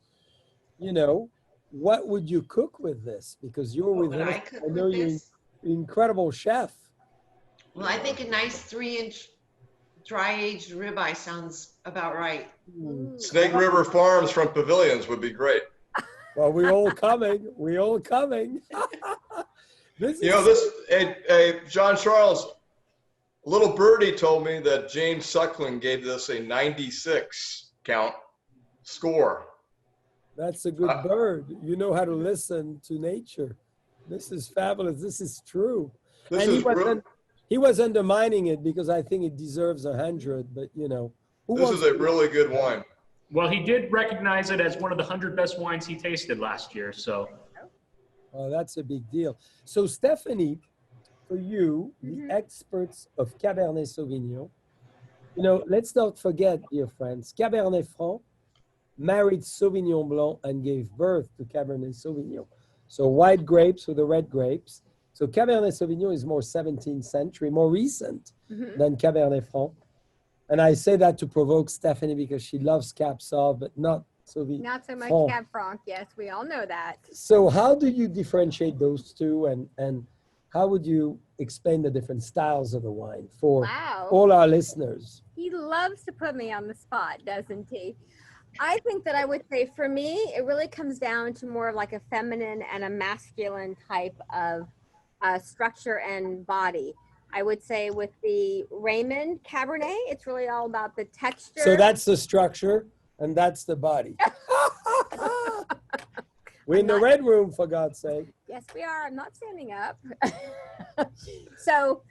you know, what would you cook with this? Because you're What with would us. I cook I know with you're this? an incredible chef. Well, I think a nice 3-inch dry-aged ribeye sounds about right. Mm. Snake River Farms from Pavilions would be great. Well, we all coming. We all coming. This You know, is- hey, John Charles, little birdie told me that James Suckling gave this a 96 count score. That's a good bird. You know how to listen to nature. This is fabulous. This is true. This And is real, he was undermining it because I think it deserves 100, but you know. who this wants is a to- really good wine. Well, he did recognize it as one of the 100 best wines he tasted last year. So Oh, that's a big deal. So Stephanie, for you, the experts of Cabernet Sauvignon, you know, let's not forget, dear friends, Cabernet Franc married Sauvignon Blanc and gave birth to Cabernet Sauvignon. So white grapes with the red grapes. So Cabernet Sauvignon is more 17th century, more recent than Cabernet Franc. And I say that to provoke Stephanie because she loves Cab Sauv, but not Sauvignon. Not so much Franc. Cab Franc. Yes, we all know that. So how do you differentiate those two, and how would you explain the different styles of the wine for Wow. all our listeners? He loves to put me on the spot, doesn't he? I think that I would say for me, it really comes down to more of like a feminine and a masculine type of structure and body. I would say with the Raymond Cabernet, it's really all about the texture. So that's the structure and that's the body. We're in the red room, for God's sake. Yes, we are. I'm not standing up. So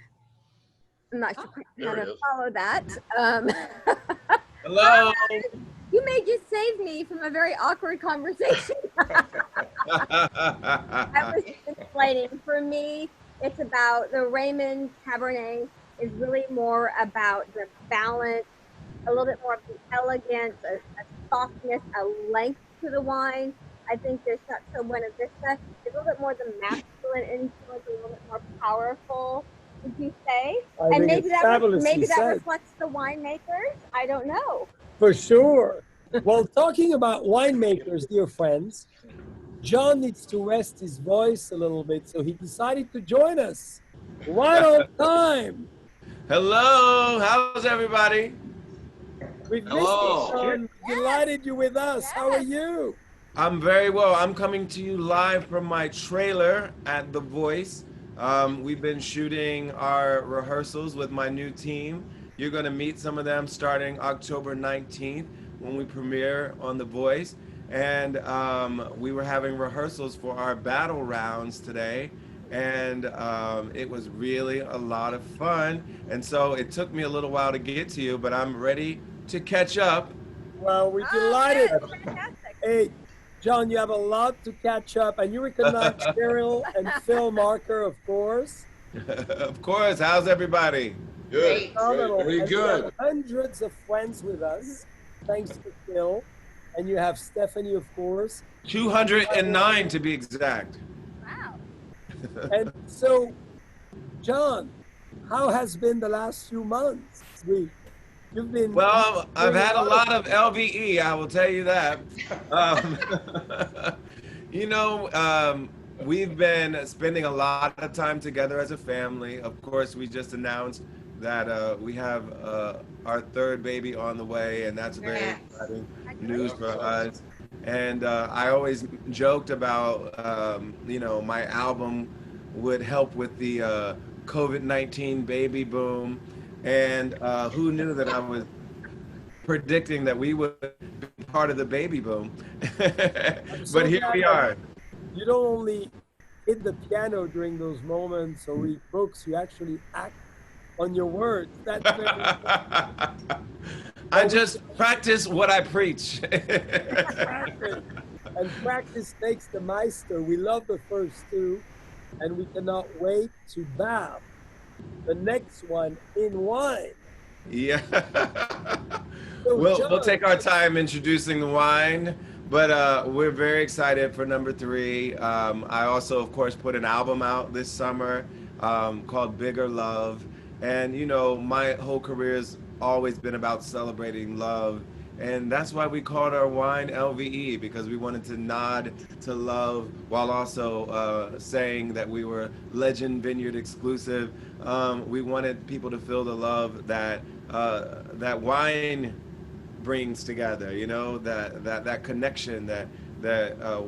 I'm not sure how there it to is. follow that. Hello. You may just save me from a very awkward conversation. I was just explaining. For me, it's about the Raymond Cabernet is really more about the balance, a little bit more of the elegance, a softness, a length to the wine. I think there's so Buena Vista. It's a little bit more the masculine influence, a little bit more powerful. Would you say? I And think maybe it's that fabulously said. reflects the winemakers. I don't know. For sure. Well, talking about winemakers, dear friends, John needs to rest his voice a little bit, so he decided to join us right on time. Hello. How's everybody? We've missed Hello. you, John. Delighted you with us. How are you? I'm very well. I'm coming to you live from my trailer at The Voice. We've been shooting our rehearsals with my new team. You're going to meet some of them starting October 19th when we premiere on The Voice. And we were having rehearsals for our battle rounds today. And it was really a lot of fun. And so it took me a little while to get to you, but I'm ready to catch up. Well, we're Oh, delighted. good. Fantastic. Hey, John, you have a lot to catch up, and you recognize Cheryl and Phil Marker, of course. Of course. How's everybody? Good. Great. Phenomenal. Very And we good. have hundreds of friends with us, thanks to Phil. And you have Stephanie, of course. 209 to be exact. Wow. And so, John, how has been the last few months? You've been Well, I've doing had a lot of LVE, I will tell you that. We've been spending a lot of time together as a family. Of course, we just announced that we have our third baby on the way, and that's very Congrats. exciting news for us. And I always joked about, you know, my album would help with the COVID-19 baby boom. And who knew that I was predicting that we would be part of the baby boom. so But here glad we that are. You don't only hit the piano during those moments or read books, you actually act on your words. That's very I just practice what I preach. practice. And practice makes the meister. We love the first two, and we cannot wait to bath the next one in wine. Yeah. So, We'll John, take our time introducing the wine, but we're very excited for number 3. I also, of course, put an album out this summer called Bigger Love. And, you know, my whole career has always been about celebrating love. And that's why we called our wine LVE, because we wanted to nod to love while also saying that we were Legend Vineyard exclusive. We wanted people to feel the love that that wine brings together, you know, that connection that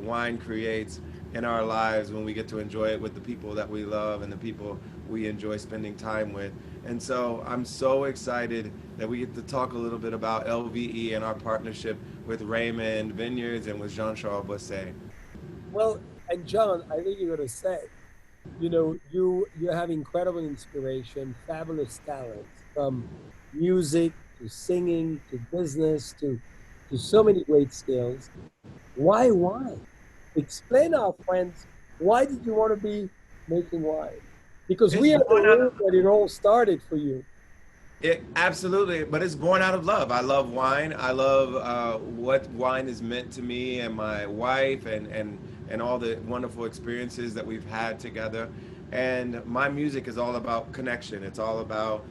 wine creates in our lives when we get to enjoy it with the people that we love and the people we enjoy spending time with. And so I'm so excited that we get to talk a little bit about LVE and our partnership with Raymond Vineyards and with Jean-Charles Boisset. well, and John, I think you're going to say, you know, you have incredible inspiration, fabulous talents, from music to singing to business to so many great skills. Why wine? Explain our friends, why did you want to be making wine? Because we It's are the born out room that it all started for you. It absolutely, but it's born out of love. I love wine. I love what wine has meant to me and my wife, and all the wonderful experiences that we've had together. And my music is all about connection. It's all about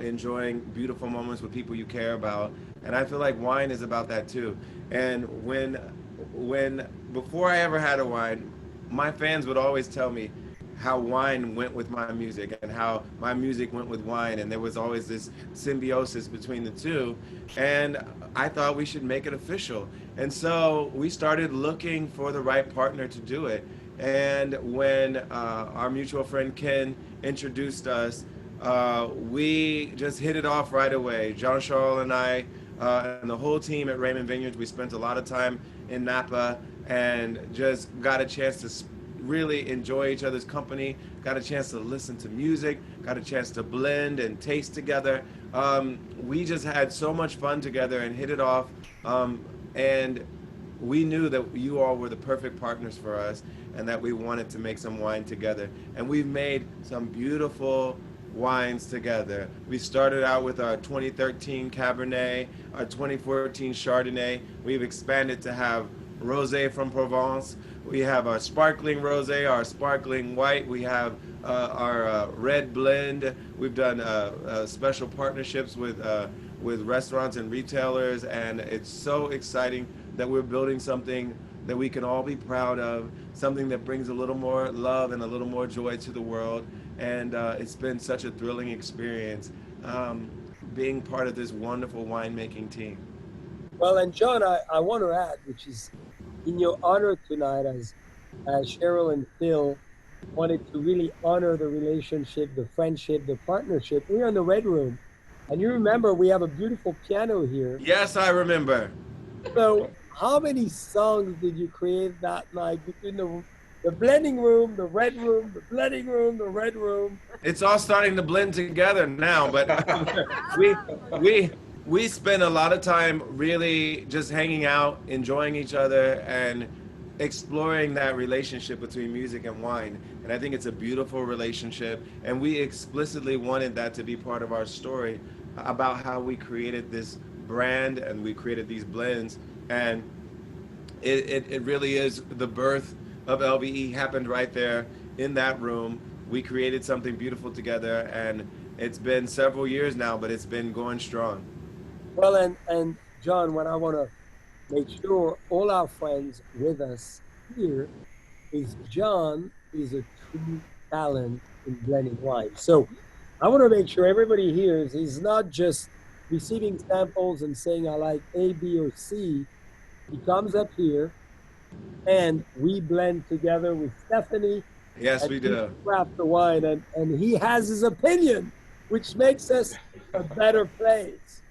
enjoying beautiful moments with people you care about. And I feel like wine is about that too. And when before I ever had a wine, my fans would always tell me how wine went with my music and how my music went with wine, and there was always this symbiosis between the two. And I thought we should make it official, and so we started looking for the right partner to do it. And when our mutual friend Ken introduced us, we just hit it off right away. Jean-Charles and I and the whole team at Raymond Vineyards, we spent a lot of time in Napa and just got a chance to really enjoy each other's company, got a chance to listen to music, got a chance to blend and taste together. We just had so much fun together and hit it off. And we knew that you all were the perfect partners for us and that we wanted to make some wine together. And we've made some beautiful wines together. We started out with our 2013 Cabernet, our 2014 Chardonnay. We've expanded to have Rosé from Provence. We have our sparkling rosé, our sparkling white. We have our red blend. We've done special partnerships with restaurants and retailers, and it's so exciting that we're building something that we can all be proud of, something that brings a little more love and a little more joy to the world. And it's been such a thrilling experience being part of this wonderful winemaking team. Well, and John, I want to add, which is in your honor tonight, as Cheryl and Phil wanted to really honor the relationship, the friendship, the partnership. We're in the Red Room, and you remember we have a beautiful piano here. Yes, I remember. So how many songs did you create that night between the blending room, the Red Room, the blending room, the Red Room? It's all starting to blend together now, but we spend a lot of time really just hanging out, enjoying each other, and exploring that relationship between music and wine. And I think it's a beautiful relationship, and we explicitly wanted that to be part of our story about how we created this brand and we created these blends. And it really is the birth of LVE happened right there in that room. We created something beautiful together, and it's been several years now, but it's been going strong. Well, and John, what I want to make sure all our friends with us here is John is a true talent in blending wine. So I want to make sure everybody hears he's not just receiving samples and saying, I like A, B, or C. He comes up here and we blend together with Stephanie. Yes, And we we do. craft the wine, and he has his opinion, which makes us a better place.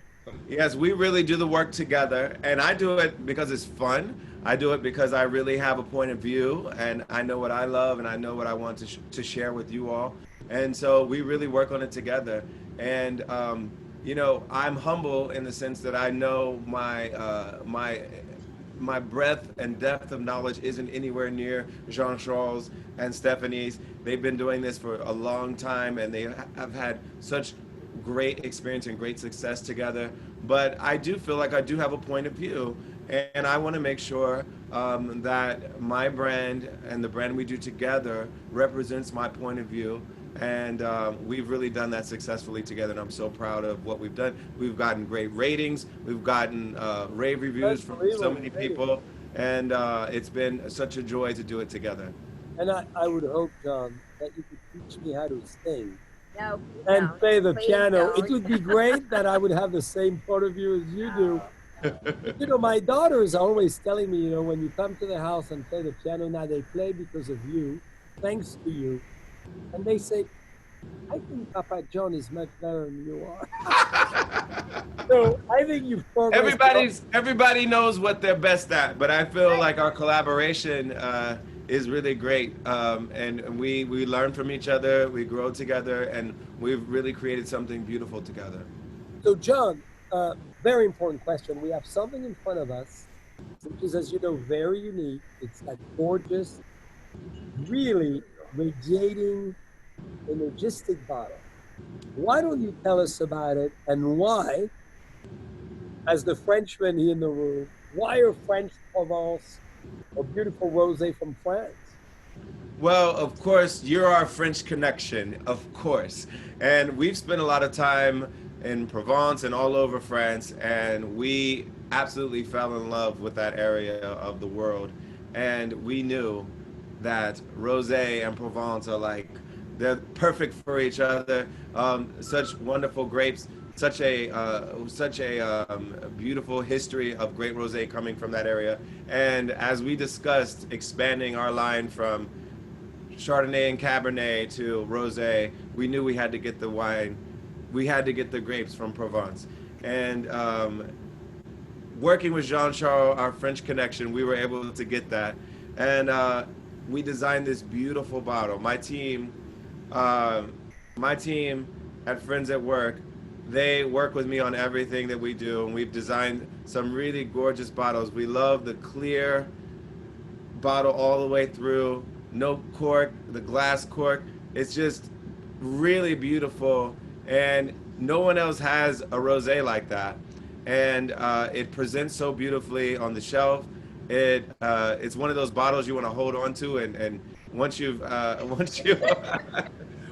Yes, we really do the work together, and I do it because it's fun. I do it because I really have a point of view, and I know what I love, and I know what I want to share with you all. And so we really work on it together. And you know, I'm humble in the sense that I know my breadth and depth of knowledge isn't anywhere near Jean-Charles and Stephanie's. They've been doing this for a long time, and they have had such great experience and great success together. But I do feel like I do have a point of view, and I want to make sure that my brand and the brand we do together represents my point of view. And we've really done that successfully together, and I'm so proud of what we've done. We've gotten great ratings. We've gotten rave reviews from so many people, and it's been such a joy to do it together. And I would hope, John, that you could teach me how to sing No. and no, play the please piano. don't. It would be great that I would have the same point of view as you do. You know, my daughters are always telling me, you know, when you come to the house and play the piano, now they play because of you, thanks to you. And they say, I think Papa John is much better than you are. So I think you've Everybody knows what they're best at, but I feel like our collaboration is really great, and we learn from each other, we grow together, and we've really created something beautiful together. So John, very important question. We have something in front of us, which is, as you know, very unique. It's that gorgeous, really radiating, energistic bottle. Why don't you tell us about it, and why, as the Frenchman here in the room, why are French Provence a beautiful rosé from France? Well, of course, you're our French connection, of course. And we've spent a lot of time in Provence and all over France, and we absolutely fell in love with that area of the world. And we knew that rosé and Provence are like, they're perfect for each other. Such wonderful grapes, such a beautiful history of great rosé coming from that area. And as we discussed expanding our line from Chardonnay and Cabernet to rosé, we knew we had to get the wine, we had to get the grapes from Provence. And working with Jean-Charles, our French connection, we were able to get that. And we designed this beautiful bottle. My team at Friends at Work, they work with me on everything that we do, and we've designed some really gorgeous bottles. We love the clear bottle all the way through, no cork, the glass cork. It's just really beautiful, and no one else has a rosé like that. And it presents so beautifully on the shelf. It's one of those bottles you want to hold on to, and once you've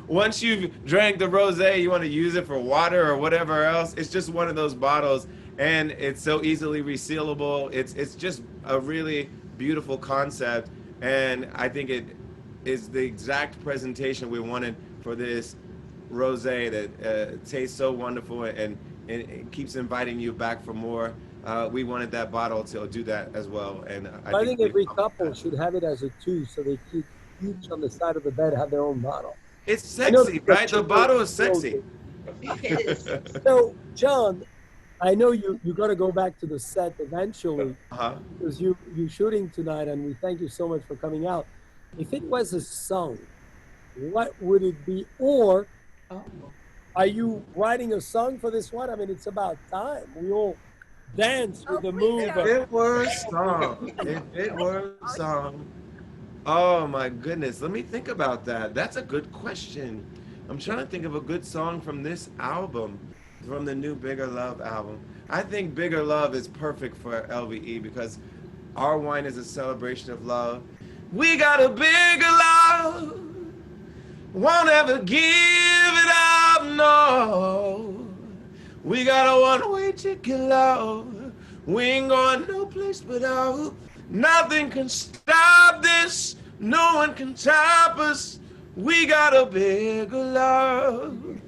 once you've drank the rosé, you want to use it for water or whatever else. It's just one of those bottles, and it's so easily resealable. It's just a really beautiful concept, and I think it is the exact presentation we wanted for this rosé that tastes so wonderful and it keeps inviting you back for more. We wanted that bottle to do that as well, and I think every couple should have it as a two, so they keep each on the side of the bed have their own bottle. It's sexy, right? The bottle is sexy. It is. So, John, I know you're going to go back to the set eventually because you're shooting tonight, and we thank you so much for coming out. If it was a song, what would it be? Or are you writing a song for this one? I mean, it's about time. We all dance with the move. If it were a song, if it were a song. Oh my goodness, let me think about that. That's a good question. I'm trying to think of a good song from this album, from the new Bigger Love album. I think Bigger Love is perfect for LVE because our wine is a celebration of love. We got a bigger love, won't ever give it up, no. We got a one-way ticket, love. We ain't going no place but out. Nothing can stop this. No one can top us. We got a bigger love.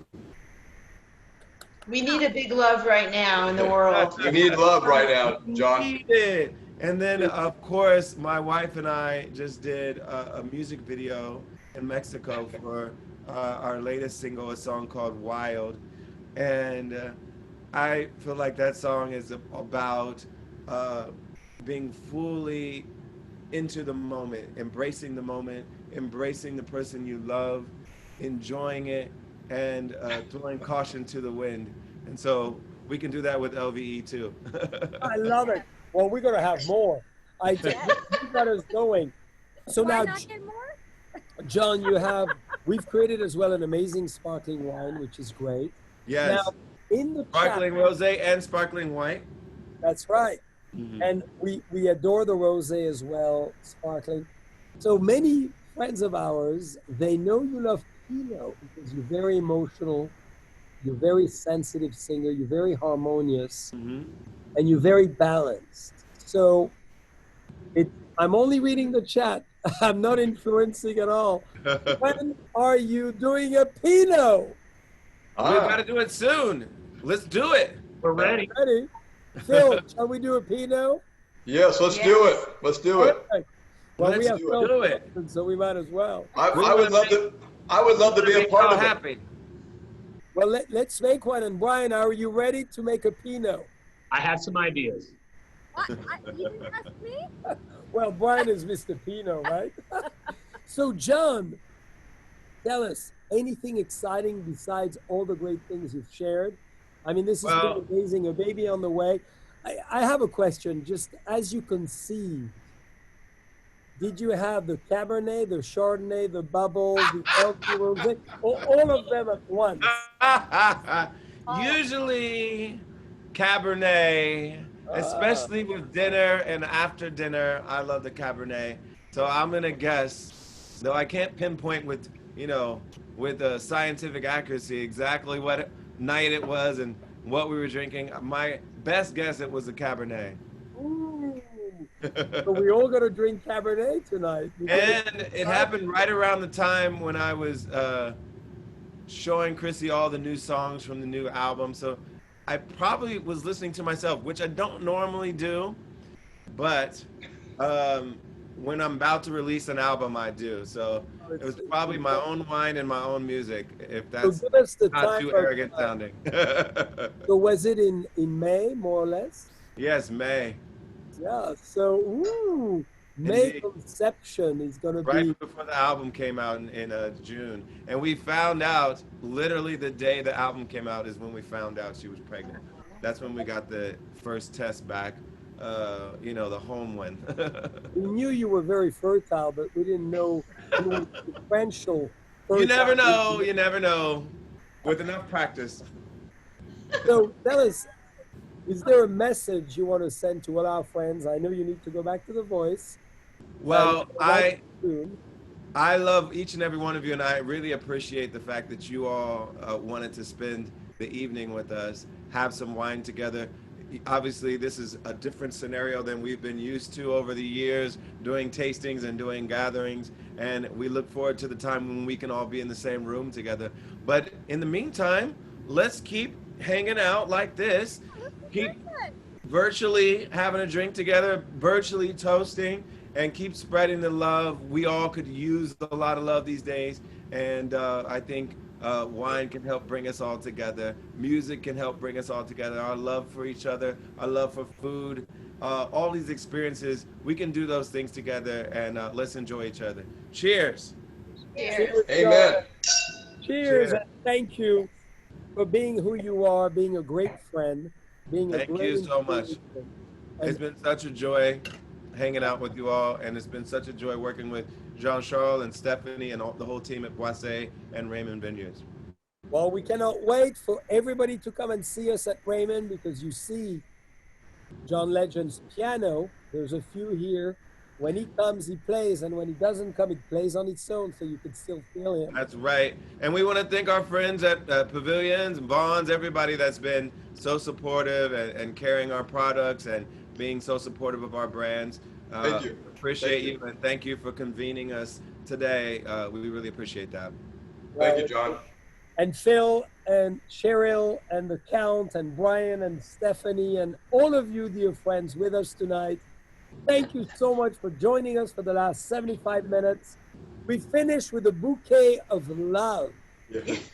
We need a big love right now in the world. We need love right now, John. Need it. And then, of course, my wife and I just did a music video in Mexico for our latest single, a song called Wild. And I feel like that song is about being fully into the moment, embracing the person you love, enjoying it, and throwing caution to the wind. And so we can do that with LVE too. I love it. Well, we're going to have more. I think you got us going. So Why now, not get more? John, we've created as well an amazing sparkling wine, which is great. Yes. Now, in the Sparkling chat, rosé and sparkling white. that's right. Mhm. And we adore the rosé as well, sparkling. So many friends of ours, they know you love Pinot because you're very emotional, you're very sensitive singer, you're very harmonious, Mhm. and you're very balanced. So I'm only reading the chat. I'm not influencing at all. When are you doing a Pinot? We've got to do it soon. Let's do it. We're ready. Ready? Phil, shall we do a Pinot? Yes, let's do it. Let's do it. Perfect. Well, we Let's have do Phil, it. so we might as well. I would love to. I would love to be a part of it. Happy. Well, let's make one. And Brian, are you ready to make a Pinot? I have some ideas. What? You didn't ask me? Well, Brian is Mr. Pinot, right? So, John, tell us anything exciting besides all the great things you've shared. I mean, this has been amazing. A baby on the way. I have a question. Just as you conceived, did you have the Cabernet, the Chardonnay, the Bubble, the LV Rosé, all of them at once? Usually Cabernet, especially with dinner and after dinner. I love the Cabernet. So I'm going to guess, though I can't pinpoint with scientific accuracy exactly what night it was and what we were drinking. My best guess, it was a Cabernet. Ooh. So we all got to drink Cabernet tonight. And it happened right around the time when I was showing Chrissy all the new songs from the new album. So I probably was listening to myself, which I don't normally do, but when I'm about to release an album, I do. So it was probably my own wine and my own music, if that's So give us the not too time of, arrogant sounding. So was it in May, more or less? Yes, May. Yeah. So, May Indeed. conception is going to Right be. before the album came out in June. And we found out, literally the day the album came out is when we found out she was pregnant. That's when we got the first test back, the home one. We knew you were very fertile, but we didn't know you were sequential. You never know, you never know. With enough practice. So tell us, is there a message you want to send to all our friends? I know you need to go back to The Voice. Well, Soon. I love each and every one of you, and I really appreciate the fact that you all wanted to spend the evening with us, have some wine together. Obviously, this is a different scenario than we've been used to over the years, doing tastings and doing gatherings, and we look forward to the time when we can all be in the same room together. But in the meantime, let's keep hanging out like this, keep virtually having a drink together, virtually toasting, and keep spreading the love. We all could use a lot of love these days, and I think wine can help bring us all together. Music can help bring us all together. Our love for each other, our love for food, all these experiences, we can do those things together, and let's enjoy each other. Cheers. Cheers. Amen. Cheers, and thank you for being who you are, being a great friend, being a Thank great you so much. inspiration. It's been such a joy hanging out with you all, and it's been such a joy working with Jean-Charles and Stephanie and the whole team at Boisset and Raymond Vineyards. Well, we cannot wait for everybody to come and see us at Raymond, because you see John Legend's piano. There's a few here. When he comes, he plays, and when he doesn't come, it plays on its own, so you can still feel him. That's right. And we want to thank our friends at Pavilions and Bonds, everybody that's been so supportive and carrying our products and being so supportive of our brands. Thank you. Appreciate you, and thank you for convening us today. We really appreciate that. Thank you, John. and Phil and Cheryl and the Count and Brian and Stephanie and all of you, dear friends, with us tonight. Thank you so much for joining us for the last 75 minutes. We finished with a bouquet of love.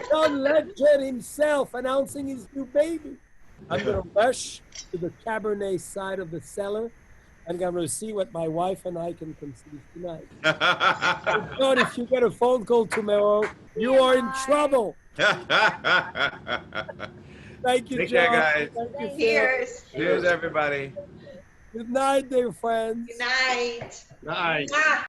John Legend himself announcing his new baby. I'm going to rush to the Cabernet side of the cellar, and I'm going to see what my wife and I can conceive tonight. John, if you get a phone call tomorrow, you are in trouble. Thank you, Take John. care, guys. Thank you, Phil. Cheers. Cheers, everybody. Good night, dear friends. Good night. Nice. Mwah.